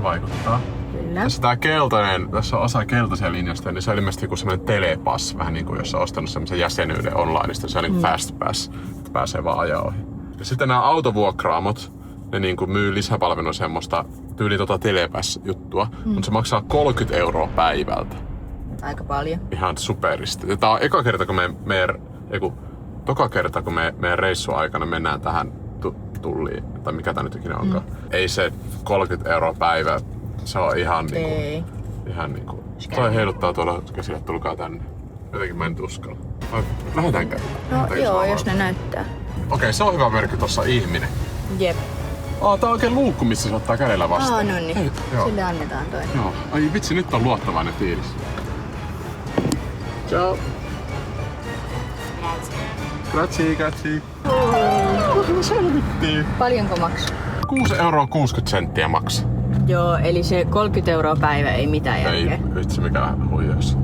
vaikuttaa. Kyllä. Tässä tää keltainen, tässä on osa keltaisia linjasta, niin se on ilmeisesti joku semmonen telepass, vähän niinku jos on ostanut semmosen jäsenyyden onlineista, se on niinku fast pass, että pääsee vaan ajaa ohi. Ja sitten nämä autovuokraamot, ne niinku myy lisäpalveluna semmoista tyyli Telepass-juttua, mutta se maksaa 30 € päivältä. Aika paljon. Ihan superisti. Ja tää on eka kerta, kun toka kerta, kun meidän reissun aikana mennään tähän tulliin, tai mikä tää nyt ikinä onkaan. Ei se 30 € päivä, se on ihan niinku... Ihan niinku... Toi heiluttaa tuolla käsillä, tulkaa tänne. Jotenkin mä en uskalla. Lähdetäänkö? No joo, jos ne näyttää. Okei, se on hyvä merkki tossa ihminen. Jep. Tää on oikein luukku, missä se ottaa kädellä vastaan. No niin. Sille annetaan toi. Joo. Ai vitsi, nyt on luottavainen fiilis. Ciao. Grazie. Selvittiin. Paljonko maksaa? 6,60 € maksaa. Joo, eli se 30 € päivä ei mitään järkeä. Ei vitsi, mikä huijaus.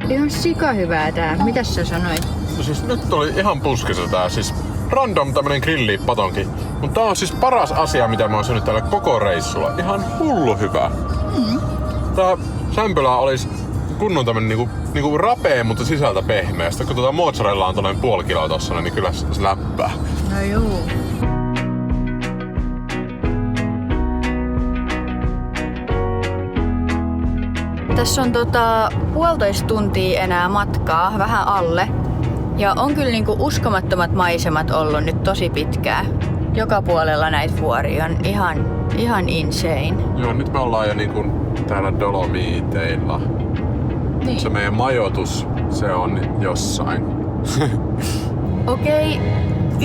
Ihan sika hyvää tää. Mitäs sä sanoit? No siis nyt oli ihan puskissa tää. Siis random tämmönen grillipatonki. Mutta tää on siis paras asia, mitä mä oon syönyt täällä koko reissulla. Ihan hullu hyvä. Tää sämpylä olisi kunnon tämmönen niinku rapea, mutta sisältä pehmeä. Sitten kun mozzarella on tollanen puoli kiloa tossa, niin kyllä se läppää. No juu. Tässä on 1,5 tuntia enää matkaa, vähän alle. Ja on kyllä niinku uskomattomat maisemat ollut nyt tosi pitkään. Joka puolella näitä vuoria on ihan insane. Joo, nyt me ollaan jo niinku täällä Dolomiteilla. Niin. Se meidän majoitus, se on jossain. Okei,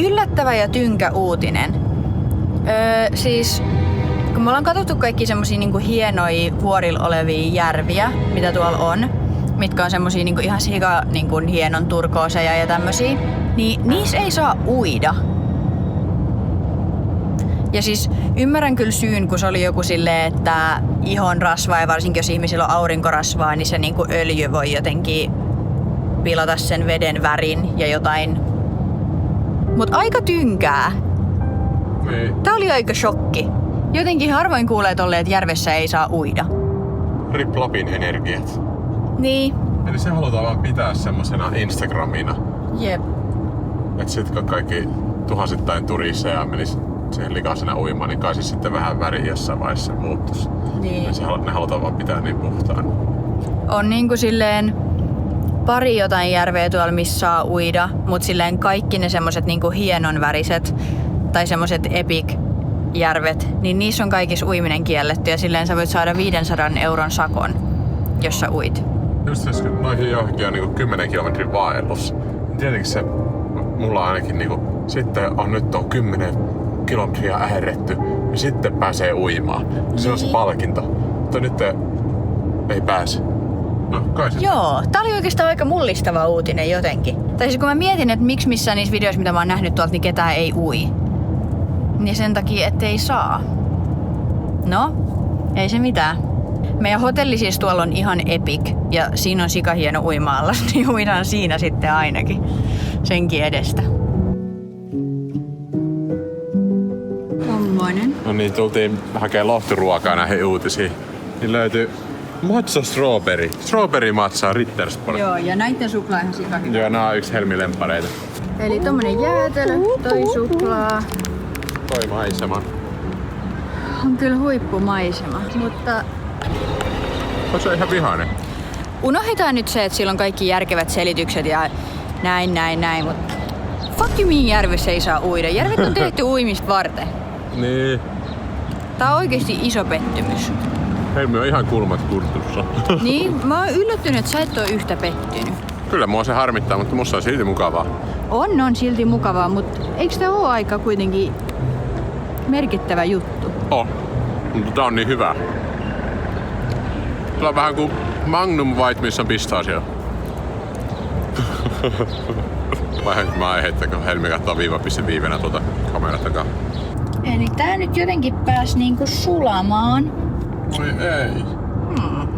yllättävä ja tynkä uutinen. Siis kun me ollaan katsottu kaikki semmosia niinku hienoja vuorilla olevia järviä, mitä tuolla on, mitkä on semmosia niinku ihan sika niinku hienon turkooseja ja tämmösiä, niin niissä ei saa uida. Ja siis ymmärrän kyllä syyn, kun se oli joku silleen, että ihon rasvaa ja varsinkin jos ihmisillä on aurinkorasvaa, niin se niinku öljy voi jotenkin pilata sen veden värin ja jotain. Mut aika tynkää. Niin. Tää oli aika shokki. Jotenkin harvoin kuulee tolleen, että järvessä ei saa uida. Rip Lapin energiat. Niin. Eli se halutaan vaan pitää semmosena Instagramina. Jep. Et sit kun kaikki tuhansittain turisteja menis siihen likaisena uimaan, niin kai se sitten vähän väri jossain vaiheessa muuttus. Niin. Ne halutaan vaan pitää niin puhtaan. On niinku silleen pari jotain järveä tuolla, missä saa uida, mut silleen kaikki ne semmoset niinku hienonväriset tai semmoset epic järvet, niin niissä on kaikissa uiminen kielletty ja silleen sä voit saada 500 € sakon, jos sä uit. Just jos noihin johonkin on niinku 10 kilometrin vaellus. Tietenkin se, mulla ainakin niinku, sitten on nyt 10 kilometriä äherretty ja sitten pääsee uimaan. Se on se palkinto. Mutta nyt ei pääse. No, kai se. Joo, tää oli oikeastaan aika mullistava uutinen jotenkin. Tai siis kun mä mietin, että miksi missään niissä videoissa, mitä mä oon nähnyt tuolta, niin ketään ei ui. Niin sen takia, ettei saa. No, ei se mitään. Meidän hotelli siis tuolla on ihan epic ja siinä on sikahieno uima-allas, niin uidaan siinä sitten ainakin senkin edestä. Tommoinen. No niin, tultiin hakee lohturuokaa näihin uutisiin. Niin löytyi matcha strawberry. Strawberry matcha Rittersport. Joo, ja näitten suklaa ihan sikahyvä. Joo, nää on yksi helmilempareita. Eli tommonen jäätelö, toi suklaa. Toi maisema. On kyllä huippumaisema, mutta Oot sä ihan vihainen? unohdetaan nyt se, että sillä on kaikki järkevät selitykset ja näin, mutta fuck you mean järvessä ei saa uida. Järvet on tehty uimista varten. Niin. Tää on oikeesti iso pettymys. Helmi on ihan kulmat kurtussa. Niin, mä oon yllättynyt, että sä et oo yhtä pettynyt. Kyllä mua se harmittaa, mutta musta on silti mukavaa. On silti mukavaa, mutta eikö tää oo aika kuitenkin merkittävä juttu? Mutta tää on niin hyvä. Tää on vähän kuin Magnum White, missä on pistaasia. Vaihanko mä aihetta, kun Helmi kattoo viivenä tuota kameran takaa. Eli tää nyt jotenkin pääs niinku sulamaan. Oi ei.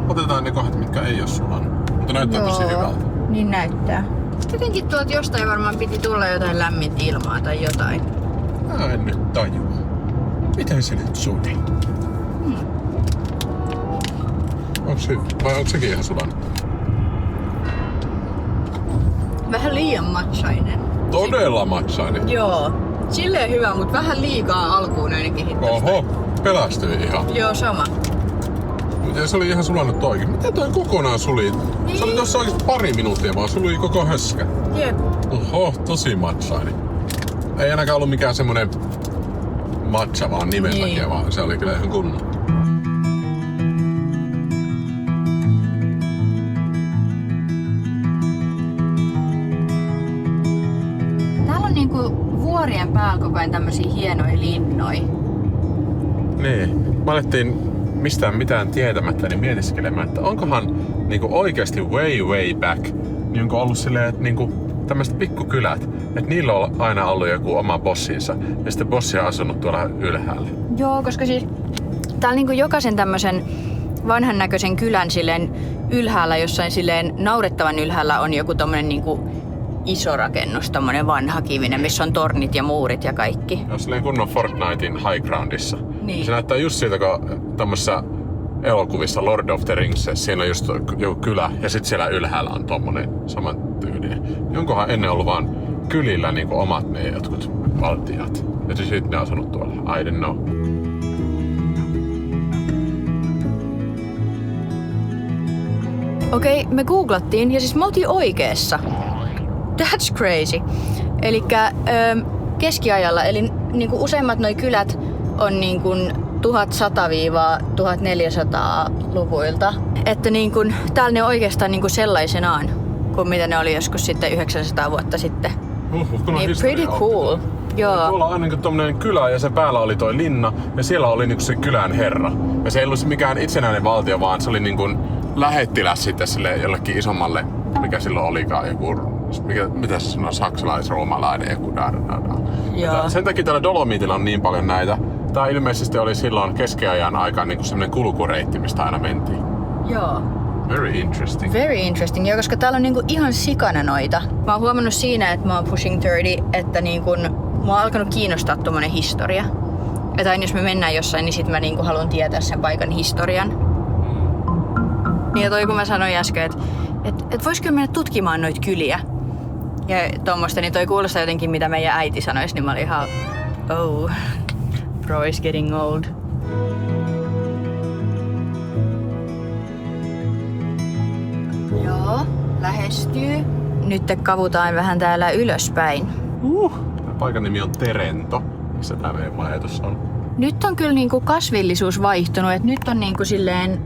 Otetaan ne kohdat, mitkä ei oo sulanut. Mutta näyttää tosi hyvältä. Niin näyttää. Jotenkin tuolta jostain varmaan piti tulla jotain lämmintä ilmaa tai jotain. Mä en nyt tajua. Miten se nyt suli? Onks hyvä? Vai onks sekin ihan sulanut? Vähän liian matchainen. Todella matchainen. Joo. Silleen hyvä, mutta vähän liikaa alkuun ainakin hittosta. Oho, pelästyi ihan. Joo, sama. Ja se oli ihan sulanut toikin. Miten toi kokonaan suli? Niin. Se oli tossa oikeesti pari minuuttia vaan, suli koko höskä. Jep. Oho, tosi matchainen. Ei ainakaan ollut mikään semmonen matcha vaan nimen Niin. takia, vaan se oli kyllä ihan kunnon. Täällä on niinku vuorien päällä koko ajan tämmösiä hienoja linnoja. Niin. Mä alettiin mistään mitään tietämättä niin mietiskelemään, että onkohan niinku oikeesti way back niin onko ollut silleen, että niinku tämmöiset pikkukylät, että niillä on aina ollut joku oma bossinsa ja sitten bossi on asunut tuolla ylhäällä. Joo, koska siis täällä niinku jokaisen tämmösen vanhan näköisen kylän silleen ylhäällä, jossain silleen naurettavan ylhäällä on joku tommonen niinku iso rakennus, tommonen vanha kivinen, missä on tornit ja muurit ja kaikki. Ja silleen kunnon Fortnitein high groundissa. Niin. Se näyttää just siltä, kun tämmössä elokuvissa Lord of the Rings, siinä on just joku kylä ja sit siellä ylhäällä on tommonen saman tyylinen. Onkohan ennen ollut vaan kylillä niinku omat ne jotkut valtiat? Ja sitten ne on asunut tuolla. I don't know. Okei, me googlattiin ja siis me oltiin oikeessa. That's crazy. Elikkä keskiajalla, eli niinku useimmat noi kylät on niinku 1100-1400-luvuilta. Että niinku, täällä ne on oikeastaan niinku sellaisenaan, kuin mitä ne oli joskus sitten 900 vuotta sitten. Niin pretty cool. Joo. Tuolla on niinku tommonen kylä ja se päällä oli toi linna ja siellä oli niinku se kylän herra. Ja se ei ollut mikään itsenäinen valtio, vaan se oli niinku lähettiläs sitten sille jollekin isommalle, mikä silloin olikaan joku, mitä se sanoo, saksalais-roomalainen joku Joo. Sen takia tällä Dolomitilla on niin paljon näitä. Tää ilmeisesti oli silloin keskiajan aikaan niinku semmonen kulkureitti, mistä aina mentiin. Joo. Very interesting. Very interesting. Ja koska täällä on niinku ihan sikana noita. Mä oon huomannut siinä, että mä oon pushing 30, että niinku, mua on alkanut kiinnostaa tommonen historia. Että aina jos me mennään jossain, niin sit mä niinku haluan tietää sen paikan historian. Niin ja toi kun mä sanoin äsken, että et voisiko mennä tutkimaan noita kyliä. Ja tommoista, niin toi kuulostaa jotenkin mitä meidän äiti sanoisi, niin mä olin ihan, oh, bro is getting old. Joo, lähestyy. Nyt kavutaan vähän täällä ylöspäin. Paikan nimi on Terento, missä tää meidän majoitus on. Nyt on kyllä niinku kasvillisuus vaihtunut, että nyt on niinku silleen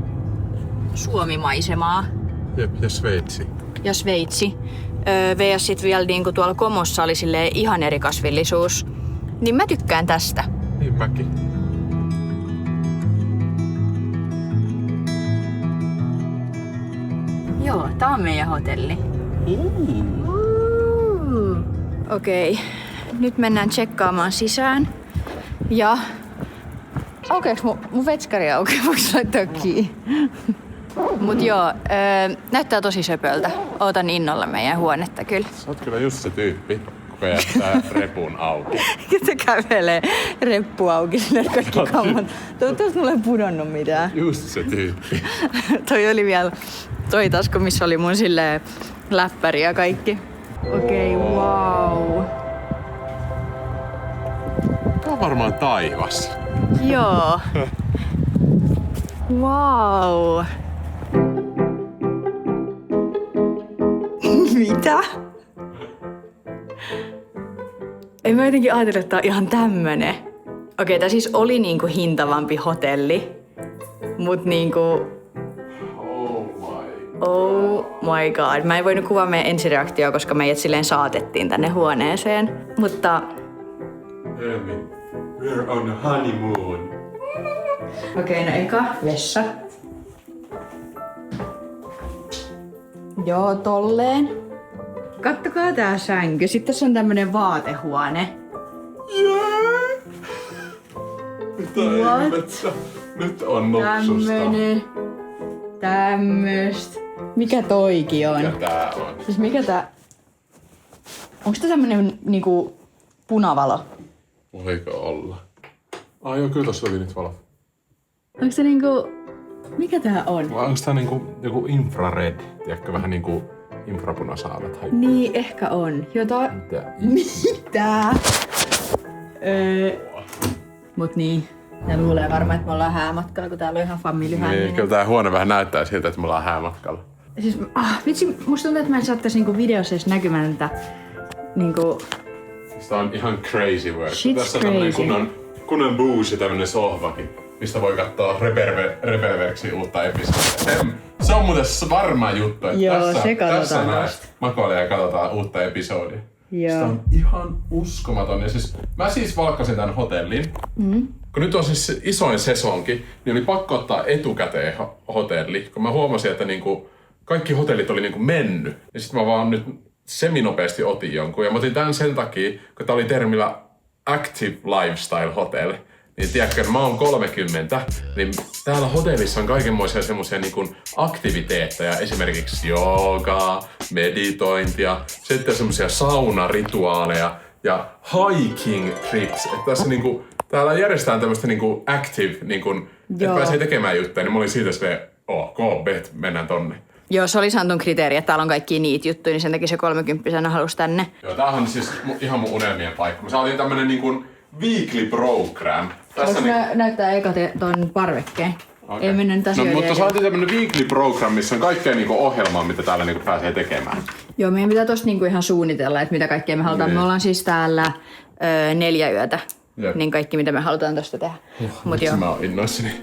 suomimaisemaa Jep, ja Sveitsi. ja Sveitsi. VS sit vielä niinku tuolla Komossa oli silleen ihan eri kasvillisuus. Niin mä tykkään tästä. Niin mäkin. Joo, tää on meidän hotelli. Okei, nyt mennään tsekkaamaan sisään. Ja aukeaks mun vetskari aukeaa, voiko laittaa kiinni? Mut joo, näyttää tosi söpöltä. Ootan innolla meidän huonetta kyllä. Sä oot kyllä just se tyyppi, kuka jättää repun auki. Se kävelee reppu auki sinne kaikki kammat. Toivottavasti mulla ei pudonnut mitään. Just se tyyppi. Toi oli vielä toi tasku, missä oli mun silleen läppäri ja kaikki. Okei, wow. Tää on varmaan taivas. Joo. Wow. Mitä? En mä jotenkin ajatella, että tää on ihan tämmönen. Okei, tää siis oli niinku hintavampi hotelli. Mut niinku... Oh my god. Mä en voinut kuvaa meidän ensireaktioa, koska meidät silleen saatettiin tänne huoneeseen. Mutta... Helmi, we're on a honeymoon. Okei, no eka vessa. Joo, tolleen. Kattokaa tää sänky. Sitten tässä on tämmönen vaatehuone. What? Nyt on nopsusta. Tämmöstä. Mikä toikin on? Mikä tää on? Siis mikä tää... Onks tää tämmönen niinku punavalo? Voiko olla? Ai joo, kyllä tossa oli nyt valo. Onks tää niinku... Mikä tää on? Vai onks tää niinku joku infrared? Tiedätkö, vähän niinku infrapunasaavet. Niin, ehkä on. Mitä? Mut niin. Ne luulee varmaan, että me ollaan häämatkalla, kun täällä on ihan familyhänninen. Niin, kyllä tää huone vähän näyttää siltä, että me ollaan häämatkalla. Siis, vitsi, musta tuntuu, että mä en saattais niinku videossa edes näkymään tätä niinku... Tää on ihan crazy work. Shit's Tässä on crazy. tämmönen kunnon booze ja tämmönen sohvakin, mistä voi katsoa Reperverksi uutta episodia. Se on muuten varma juttu, että Joo, se katsotaan tässä näin tosta. makoilee ja katsotaan uutta episodia. Joo. Sitä on ihan uskomaton. Ja siis, mä valkkasin tän hotellin. Kun nyt on siis isoin sesonki, niin oli pakko ottaa etukäteen hotelli. Kun mä huomasin, että niinku kaikki hotellit oli niinku mennyt. Ja sit mä vaan nyt seminopeasti otin jonkun. Ja mä otin tän sen takia, kun tää oli termillä Active Lifestyle Hotel. Niin tiedätkö, mä oon 30, niin täällä hotellissa on kaikenmoisia semmosia niinku aktiviteetteja, esimerkiksi joogaa, meditointia, sitten semmosia saunarituaaleja ja hiking trips. Että tässä niinku, täällä järjestetään tämmöstä niinku active, niinku, että pääsee tekemään juttuja, niin mä olin siitä silleen, ok, bet, mennään tonne. Joo, se oli Santun kriteeri, että täällä on kaikki niitä juttuja, niin sen takia se 30-vuotiaana halusi tänne. Joo, tämähän on siis ihan mun unelmien paikka. Me saatiin tämmönen niinku weekly program. Voisi näyttää eka ton parvekkeen? Okay. Ei mennä nyt asioihin. Mutta saatiin tämmönen weekly program, missä on kaikkea niinku ohjelmaa, mitä täällä niinku pääsee tekemään. Joo, meidän pitää tosta niinku ihan suunnitella, että mitä kaikkea me halutaan. Niin. Me ollaan siis täällä 4 yötä, Jep. niin kaikki mitä me halutaan tosta tehdä. Mut joo. Mä oon innoissani.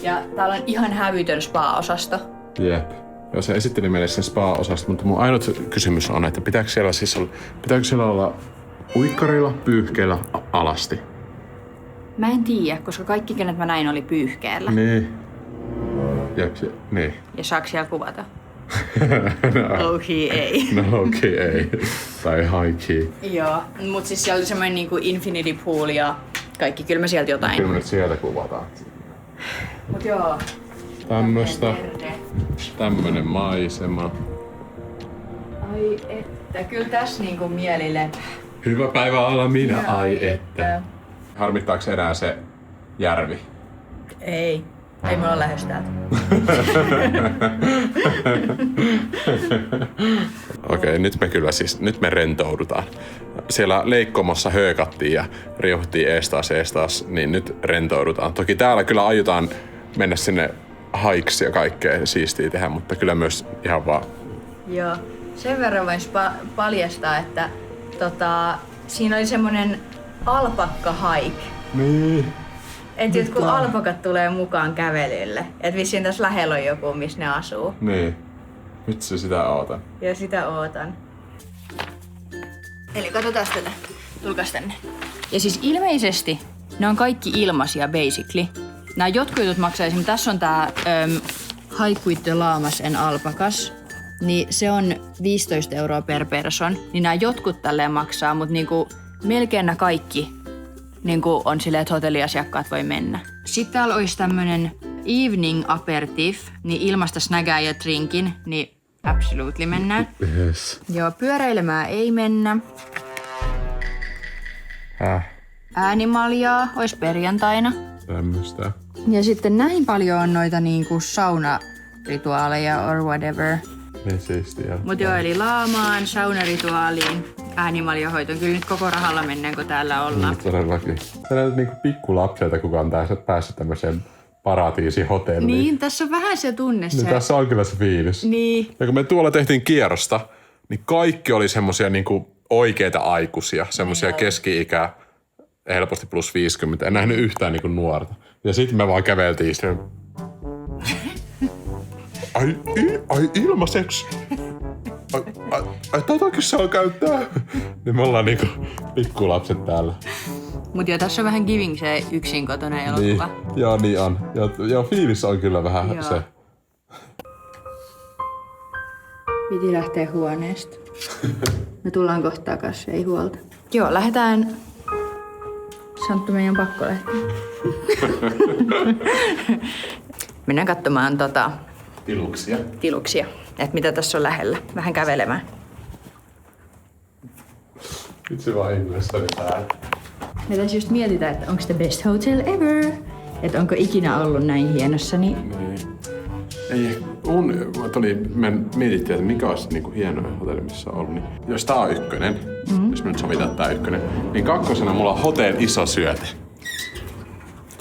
Ja täällä on ihan hävytön spa-osasto. Jep. Joo, se esitteli meille sen spa-osasta, mutta mun ainut kysymys on, että pitääkö siellä olla uikkareilla, pyyhkeillä alasti? Mä en tiedä, koska kaikki kenet mä näin oli pyyhkeellä. Niin. Jep, niin. Ja saaks siellä kuvata? Ohi ei. No okei, ei. Tai high key. Joo, mut siis siellä oli semmoinen niinku infinity pool ja kaikki. Kyllä me sieltä jotain. Kyllä me nyt sieltä kuvataan. Mut joo. Tämmönen maisema. Ai että, kyllä tässä niinku mieli lepää. Hyvä päivä olla minä, ai että. Harmittaako enää se järvi? Ei me olla lähes täältä. Okei, nyt me rentoudutaan. Siellä leikkomossa höökattiin ja riuhuttiin eestaas, niin nyt rentoudutaan. Toki täällä kyllä aiotaan mennä sinne hikes ja kaikkea siistiä tehdä, mutta kyllä myös ihan vaan. Joo, sen verran voin paljastaa, että siinä oli semmonen alpakka hike. Niin. Että jotkut alpakat tulee mukaan kävelylle. Että vissiin tässä lähellä on joku, missä ne asuu. Niin. Nyt se sitä ootan. Ja sitä ootan. Eli katsotaan tätä. Tulkas tänne. Ja siis ilmeisesti ne on kaikki ilmaisia basically. Nämä jotkut jutut maksaa esimerkiksi. Tässä on tää Hike with the Llamas and Alpacas. Niin se on 15 € per person. Niin nämä jotkut tälleen maksaa, mutta niinku melkein nämä kaikki niinku on silleen, että hotelliasiakkaat voi mennä. Sitten täällä olisi tämmönen evening aperitif, niin ilmasta snägää ja drinkin, niin absolutely mennään. Yes. Joo, pyöräilemään ei mennä. Äänimaljaa olisi perjantaina. Tämmöstä. Ja sitten näin paljon on noita niinku saunarituaaleja or whatever. Niin siistiä. Mut joo, eli laamaan, saunarituaaliin, äänimaljahoitoon. Kyllä nyt koko rahalla mennään, kun täällä ollaan. Niin, todellakin. Sä näytät niinku pikkulapselta, kuka on päässyt tämmöiseen paratiisihotelliin. Niin, tässä on vähän se tunne se. Niin tässä on kyllä se fiilis. Niin. Ja kun me tuolla tehtiin kierrosta, niin kaikki oli semmosia niinku oikeita aikuisia. Semmosia keski-ikää, helposti plus 50. En nähnyt yhtään niinku nuorta. Ja sitten me vaan käveltiin sitten. Ai ilmaiseksi? Ai totakin saa käyttää? Niin me ollaan niinku pikkulapset täällä. Mut joo, tässä on vähän giving se yksin kotona elokuva. Niin. Joo, niin on. Joo, fiilis on kyllä vähän joo. se. Piti lähteä huoneesta. Me tullaan kohta takas, ei huolta. Joo, lähdetään. Santtu, meidän on pakko lähteä. Mennään katsomaan tiluksia. Että mitä tässä on lähellä. Vähän kävelemään. Itse vaan ihmeessäni täällä. Me tässä just mietitään, että onko the best hotel ever. Että onko ikinä ollut näin hienossa, niin Ei, me mietittiin, että mikä olisi niinku hienoin hotelli, missä on ollut. Niin, jos tää on ykkönen, jos me nyt sovitaan tää ykkönen, niin kakkosena mulla on Hotel Iso Syöte.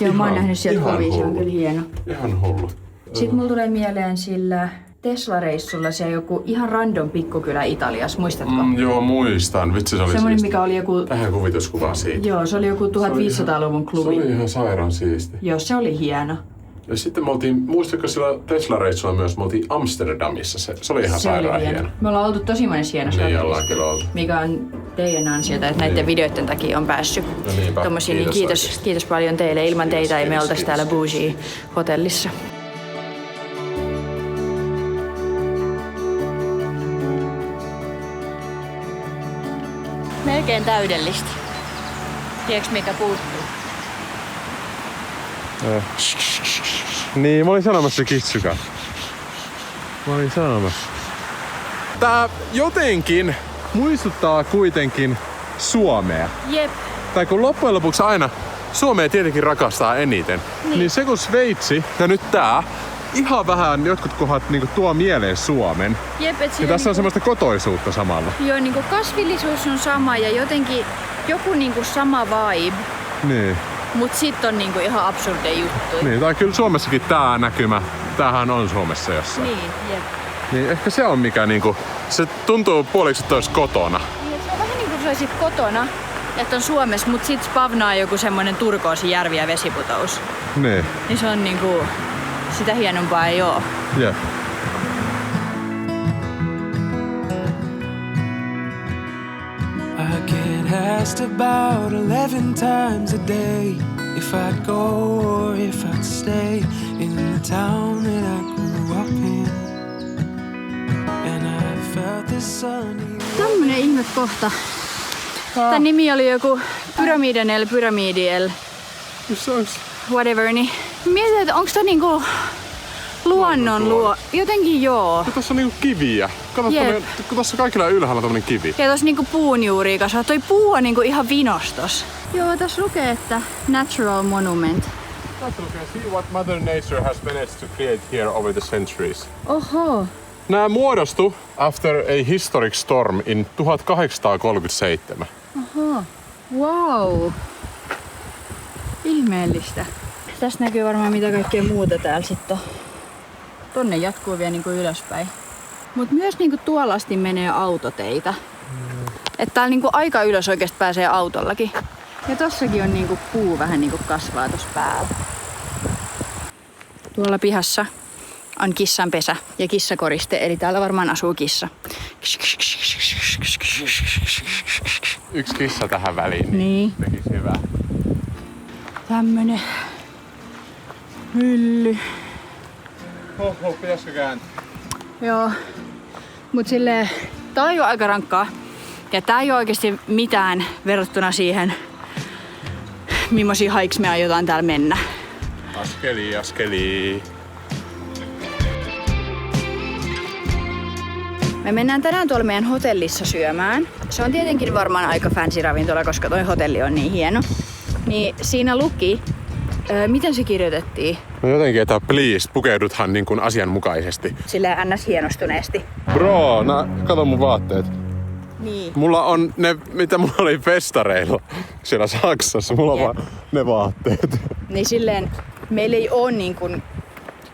Joo, mä oon nähnyt sieltä kovia, se on kyllä hieno. Ihan hullu. Sitten mulla tulee mieleen sillä Tesla-reissulla se joku ihan random pikkukylä Italiassa, muistatko? Joo, muistan. Vitsi, se oli semmoinen, siisti. mikä oli joku... Tähän kuvituskuva siitä. Joo, se oli joku 1500-luvun klubi. Se oli ihan sairaan siisti. Joo, se oli hieno. Ja sitten me oltiin, muistatko sillä Tesla-reissulla myös, me oltiin Amsterdamissa. Se oli ihan sairaan hieno. Me ollaan oltu tosi monessa hienossa niin, hotellissa. ollaan kyllä oltu. Mikä on teidän ansiota, että näiden videoiden takia on päässyt tommosiin. Niin kiitos paljon teille. Ilman teitä ei me oltais täällä bougie-hotellissa. Melkein täydellistä. Tiedätkö mikä puuttuu? Niin, mä olin sanomassa Kitsuka. Tää jotenkin muistuttaa kuitenkin Suomea. Jep. Tai kun loppujen lopuksi aina Suomea tietenkin rakastaa eniten, niin se kun Sveitsi ja nyt tää ihan vähän jotkut kohdat niinku tuo mieleen Suomen. Jep, et ja tässä on semmoista kotoisuutta samalla. Joo, niinku kasvillisuus on sama ja jotenkin joku niinku sama vibe. Niin. Mut sit on niinku ihan absurdeja juttuja. Niin, tai kyllä Suomessakin tää näkymä, tämähän on Suomessa jossain. Niin, jep. Niin ehkä se on mikä niinku, se tuntuu puoliksi, että olisi kotona. Niin, se on vähän niinku se olisit kotona, että on Suomessa, mut sit spavnaa joku semmonen turkoosi järvi ja vesiputous. Niin. Niin se on niinku, sitä hienompaa ei oo. Jep. I get asked about 11 times a day if I'd go or if I'd stay in the town that I grew up in. And I felt the sun. Tämmönen ihme kohta. Tän nimi oli joku Pyramidiel. Whatever, niin mietin, että onks tää niinku luonnon luo. Jotenkin joo. Ja tossa on niinku kiviä. Kato, kun tossa kaikilla ylhäällä on tommonen kivi. Ja tossa niinku puun juuri kasvaa. Toi puu on niinku ihan vinostos. Joo, tässä lukee, että Natural Monument. Tässä lukee, see what Mother Nature has managed to create here over the centuries. Oho. Nää muodostu after a historic storm in 1837. Oho. Wow. Ihmeellistä. Tässä näkyy varmaan mitä kaikkea muuta täällä sitten on. Tonne jatkuu vielä niinku ylöspäin. Mut myös niinku tuolla asti menee autoteitä. Että täällä niinku aika ylös oikeesti pääsee autollakin. Ja tossakin on niinku puu vähän niinku kasvaa tossa päällä. Tuolla pihassa on kissan pesä ja kissakoriste, eli täällä varmaan asuu kissa. Yksi kissa tähän väliin, Niin. tekisi hyvää. Tämmönen mylly. Oho, pitäisikö kääntää? Joo. Mut silleen, tää on jo aika rankkaa. Ja tää ei oo oikeesti mitään verrattuna siihen, millaisia hikes me aiotaan täällä mennä. Askeli. Me mennään tänään tuolla meidän hotellissa syömään. Se on tietenkin varmaan aika fancy ravintola, koska toi hotelli on niin hieno. Niin siinä luki, miten se kirjoitettiin? No jotenkin, että please, pukeuduthan niin kuin asianmukaisesti. Sillä ns. Hienostuneesti. Bro, kato mun vaatteet. Niin. Mulla on ne, mitä mulla oli festareilla siellä Saksassa. Mulla on vaan ne vaatteet. Niin silleen, meillä ei oo niin kuin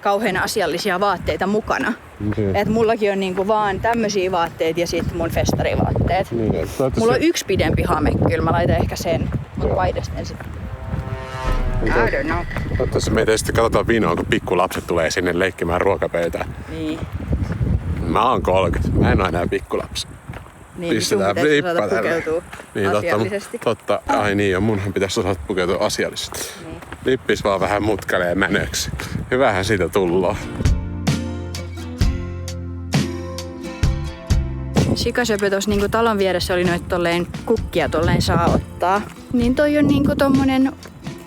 kauhean asiallisia vaatteita mukana. Niin. Et mullakin on niinku vaan tämmösiä vaatteita ja sit mun festarivaatteet. Niin, Mulla on yksi pidempi hame, kyllä mä laitan ehkä sen, mut paidasta en sit. I don't know. Toivottavasti meitä sitten katsotaan vinoon, kun pikkulapset tulee sinne leikkimään ruokapöytään. Niin. Mä oon 30, mä en oo enää pikkulapsi. Niin, Pistetään sun pitäisi flippa osata tälle. pukeutua Niin, asiallisesti. totta. Ai niin, ja munhan pitäisi osata pukeutua asiallisesti. Niin. Lippis vaan vähän mutkalee mänöksi. Hyvähän siitä tulloo. Sikasöpö tossa niinku talon vieressä oli noit tolleen kukkia tolleen saa ottaa. Niin toi on niinku tommonen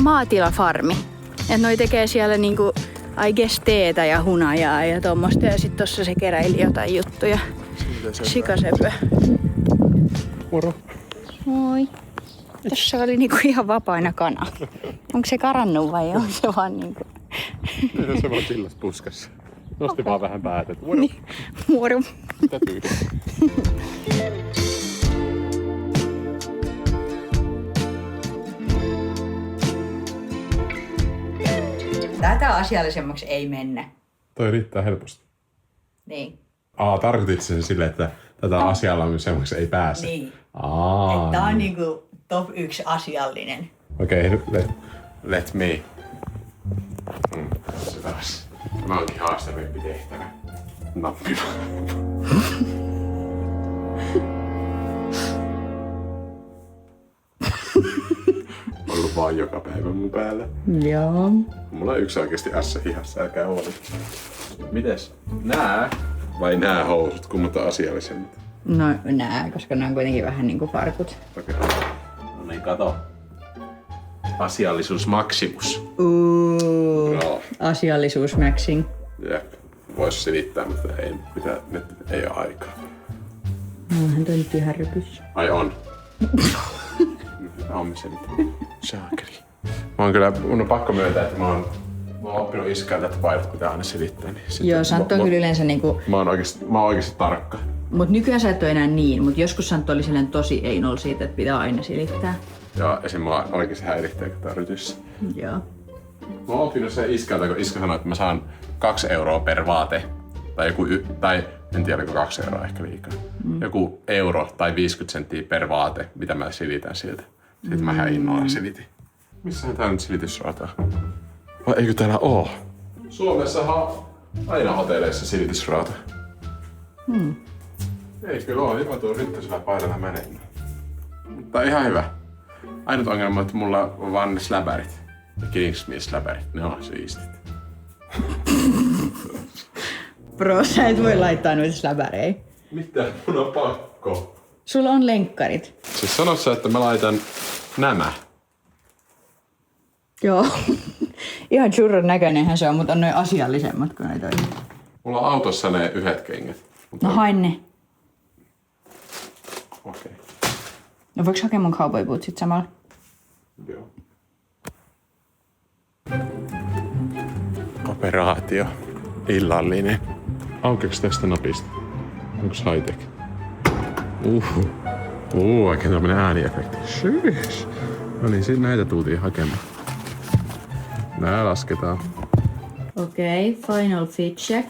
maatilafarmi. Et noi tekee siellä niinku I guess teetä ja hunajaa ja tommosta. Ja sit tossa se keräili jotain juttuja. Sikasöpö. Moro. Moi. Tässä oli niinku ihan vapaina kana. Onko se karannut vai onko se vaan niinku... Niin se vaan tillas puskassa. Nosti vaan vähän päätä. Niin, muoru. Mitä tyyliä? Tätä asiallisemmaksi ei mennä. Toi riittää helposti. Niin. Tarkoitit sen silleen, että tätä asiallisemmaksi ei pääse? Niin. Aa. Tää on niinku top 1 asiallinen. Okei, let me. Se taas. Mä oonkin haastavempi tehtävä. Nappi. Ollut vaan joka päivä mun päällä. Joo. Mulla on yksi oikeesti ässä hihassa, älkää huoli. Mites? Nää vai nää housut? Kummat on asiallisemmat? No nää, koska nää on kuitenkin vähän niinku farkut. Okei. No niin, kato. Asiallisuus maksimus. Joo. Asiallisuus maxing. Jep. Vois selittää, mutta ei, nyt ei oo aikaa. Onhan toi nyt ihan rypys. Ai on. On se nyt. Saakeli. Mun on pakko myöntää, että mä oon oppinut iskältä, että painot pitää aina selittää. Niin joo, Santtu on kyllä yleensä niinku... Mä oon oikeesti tarkka. Mut nykyään sä et oo enää niin, mut joskus Santtu oli silleen tosi einol siitä, että pitää aina selittää. Ja esim. Mä oikeesti häirittää, kun tää on rytyssä. Joo. Mä oon oppinut sen iskältä, kun iskä sanoi, että mä saan 2 euroa per vaate. Tai tai en tiedä, oliko 2 euroa ehkä liikaa. Joku euro tai 50 senttiä per vaate, mitä mä silitän siltä. Sitten mä ihan innolla silitin. Missähän tää nyt silitysrautaa? Vai eikö täällä oo? Suomessahan on aina hotelleissa silitysrauta. Ei kyllä oo, hyvä tuo ryttöisellä paidalla menee. Mutta ihan hyvä. Ainut ongelma on, että mulla on vaan ne släbärit. Ja Kingsmith-släbärit, ne on siistit. Bro, sä et voi laittaa noita släbärejä. Mitä? Mun on pakko. Sulla on lenkkarit. Siis sanot sä, että mä laitan nämä. Joo. Ihan churron näköinenhän se on, mutta on noin asiallisemmat kuin noita toiset. Mulla on autossa ne yhdet kengät. No hain ne. Okei. No voiko hakea mun cowboy bootsit samalla? Joo. Operaatio. Illallinen. Aukeeko tästä napista? Onks high-tech? Oikein tämmönen ääniefekti. Sheesh. No niin, sit näitä tultiin hakemaan. Nää lasketaan. Okei, final fit check.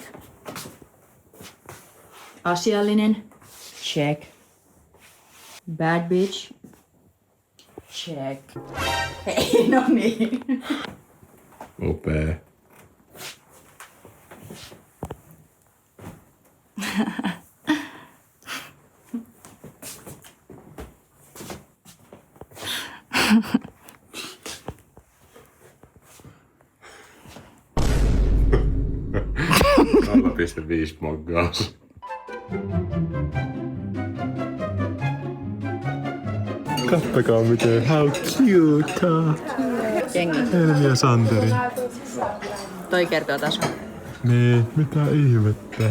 Asiallinen. Check. Bad bitch. Check. Hei, no niin. Upee. .5 moggaus. Kattokaa miten how cute. Jengi. Helmi ja Santeri. Toi kertoo taas. Niin, mitä ihmettä.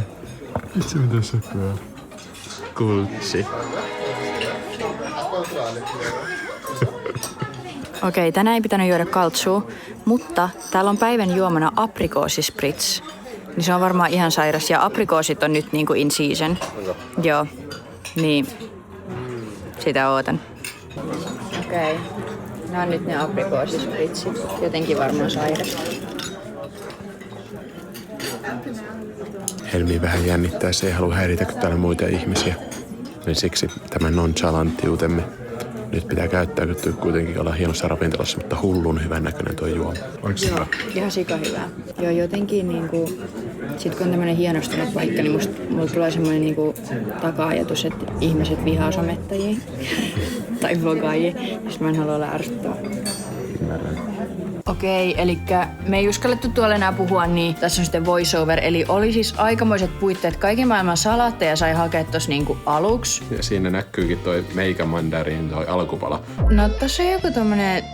Itse mitä söpöä. Kultsi. Okei, tänään ei pitänyt juoda kaltsua, mutta täällä on päivän juomana aprikoosisprits. Niin se on varmaan ihan sairas. Ja aprikoosit on nyt niinku in season. Joo. Niin. Sitä ootan. Okei. Nämä on nyt ne aprikoosispritsit. Jotenkin varmaan sairas. Helmi vähän jännittää, se ei halua häiritä täällä muita ihmisiä. Niin siksi tämä nonchalanttiutemme. Nyt pitää käyttäytyä kuitenkin olla hienossa ravintolassa, mutta hullun hyvän näköinen tuo juoma. Oliko se hyvä? Ihan sika hyvää. Joo, jotenkin niinku, sit kun on tämmönen hienostunut paikka, niin mulla tulee semmoinen niinku taka-ajatus, että ihmiset vihaa somettajia tai vlogaajia, jos mä en halua olla ärsyttävä. Okei, eli me ei uskallettu tuolla enää puhua, niin tässä on sitten voiceover. Eli oli siis aikamoiset puitteet. Kaiken maailman salaatteja sai hakea tossa niinku aluksi. Ja siinä näkyykin toi meikä mandariin, toi alkupala. No tossa on joku tommonen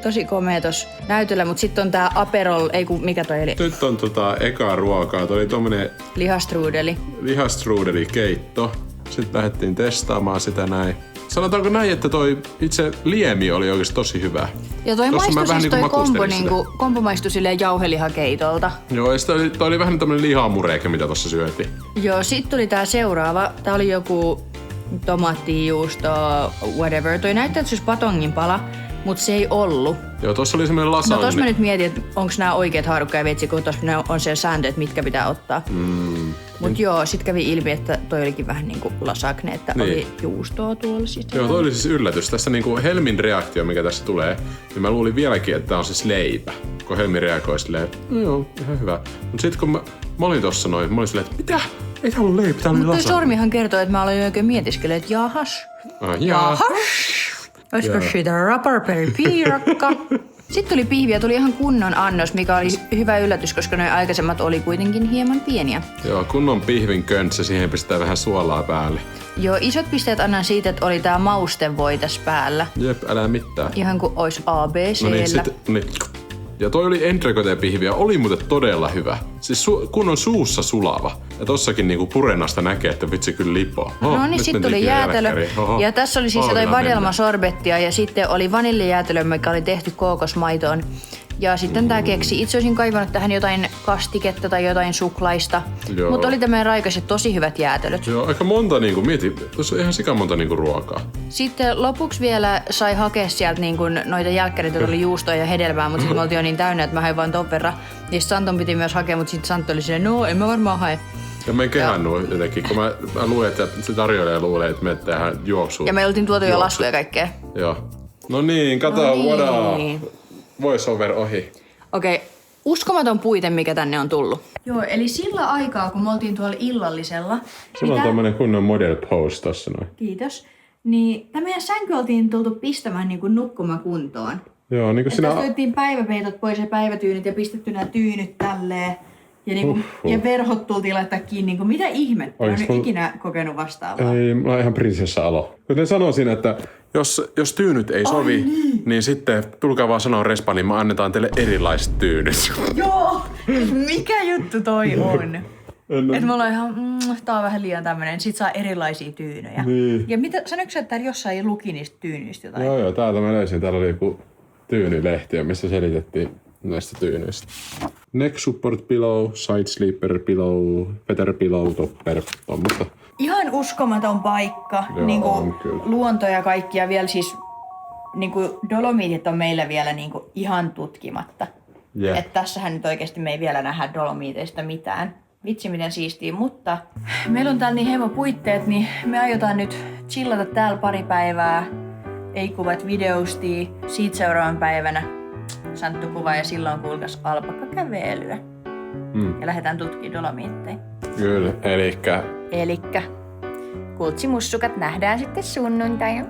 tosi komea tossa näytöllä, mut sitten on tää Aperol, mikä toi oli? Nyt on eka ruokaa, toi oli tommonen Lihastruudeli. lihastruudelikeitto. Sitten lähdettiin testaamaan sitä näin. Sanotaanko näin, että toi itse liemi oli oikeesti tosi hyvä. Ja toi Tossa mä maistui vähän siis niinku toi kombo, makustelin kombo maistui silleen jauhelihakeitolta. Joo, ja toi oli vähän tämmönen lihamureeke, mitä tossa syötiin. Joo, sit tuli tää seuraava. Tää oli joku tomaattijuusto, whatever. Toi näyttää, että se olisi patongin pala, mut se ei ollut. Joo, tossa oli semmonen lasagne. No tossa mä nyt mietin, että onks nää oikeat haarukka ja veitsi, kun tossa on se sääntö, että mitkä pitää ottaa. Mut joo, sit kävi ilmi, että toi olikin vähän niinku lasagne, että Niin. oli juustoa tuolla sisällä. Joo, toi oli siis yllätys. Tässä niinku Helmin reaktio, mikä tässä tulee, niin mä luulin vieläkin, että tää on siis leipä. Kun Helmi reagoi silleen, no joo, ihan hyvä. Mut sit kun mä olin tossa noin, mä olin silleen, että mitä? Ei tää ollut leipä, tää oli Mut toi lasagne. sormihan kertoo, että mä aloin oikein mietiskelemään, että jahas. Olisiko siitä raparperipiirakka? Sitten tuli pihviä, tuli ihan kunnon annos, mikä oli hyvä yllätys, koska ne aikaisemmat oli kuitenkin hieman pieniä. Joo, kunnon pihvin köntsä, siihen pistää vähän suolaa päälle. Joo, isot pisteet annan siitä, että oli tää maustevoi tässä päällä. Jep, älä mitään. Ihan kuin ois ABC:llä. No niin, niin. Ja toi oli entrecote-pihviä, oli muuten todella hyvä. Siis kunnon suussa sulava. Ja tossakin niinku purenasta näkee, että vitsi kyllä lipoo. No niin, sitten tuli jäätelö. Ja tässä oli siis jotain vadelmasorbettia ja sitten oli vaniljejäätelö, mikä oli tehty kookosmaitoon. Ja sitten tää keksi. Itse olisin kaivannut tähän jotain kastiketta tai jotain suklaista. Mutta oli tämmöinen raikas ja tosi hyvät jäätelöt. Joo, aika monta niinku, mieti, tuossa on ihan sikamonta niinku ruokaa. Sitten lopuksi vielä sai hakea sieltä niinku noita jälkkäreitä, oli juustoa ja hedelmää, mutta sitten me oltiin jo niin täynnä, että mä hain vaan ton verran. Ja sit Santon piti myös hakea, mutta sitten Santo oli silleen, no en mä varmaan hae. Ja mä en kehannut jotenkin, kun mä luulen, että se tarjoilija luulee, että me tehdään juoksua. Ja me oltiin tuotu jo laskuja ja kaikkea. Joo. No niin, kato, what up. Voice over ohi. Okei, uskomaton puite, mikä tänne on tullut. Joo, eli sillä aikaa, kun me oltiin tuolla illallisella... Sulla on tämmönen kunnon model pose tossa noin. Kiitos. Niin tämä meidän sänky oltiin tultu pistämään niin kuin nukkumakuntoon. Joo, niin kuin sinä... Tästä otettiin päiväpeitot pois ja päivätyynit ja pistetty nämä tyynyt tälleen. Ja, niinku, ja verhot tultiin laittaa kiinni. Niinku, mitä ihmettä? Olen ikinä kokenut vastaavaa. Ei, mä oon ihan prinsessa-alo. Kuten sanoisin, että jos tyynyt ei sovi, niin sitten tulkaa vaan sanoa respa, niin me annetaan teille erilaiset tyynyt. Joo! Mikä juttu toi on? Että me ollaan ihan, tää on vähän liian tämmönen. Sit saa erilaisia tyynöjä. Niin. Ja mitä, sanoitko sä, että täällä jossain luki niistä tyynyistä jotain? Joo, täältä mä löysin. Täällä oli joku tyynylehtiö, missä selitettiin näistä tyynyistä. Neck support pillow, side sleeper pillow, better pillow, topper, tommoista. Ihan uskomaton paikka. Joo, niinku, on kyllä. luonto ja kaikki ja vielä siis niinku dolomiitit on meillä vielä niinku ihan tutkimatta. Yeah. Että tässähän nyt oikeasti me ei vielä nähdä dolomiiteista mitään. Vitsi miten siistiä, mutta meillä on täällä niin hemopuitteet, niin me aiotaan nyt chillata täällä pari päivää. Ei kuvat videostia. Siitä seuraavan päivänä Santtu kuva ja silloin kuulkas alpakka kävelyä. Ja lähdetään tutkimaan dolomiitteja. Kyllä, Elikkä kultsimussukat nähdään sitten sunnuntaina.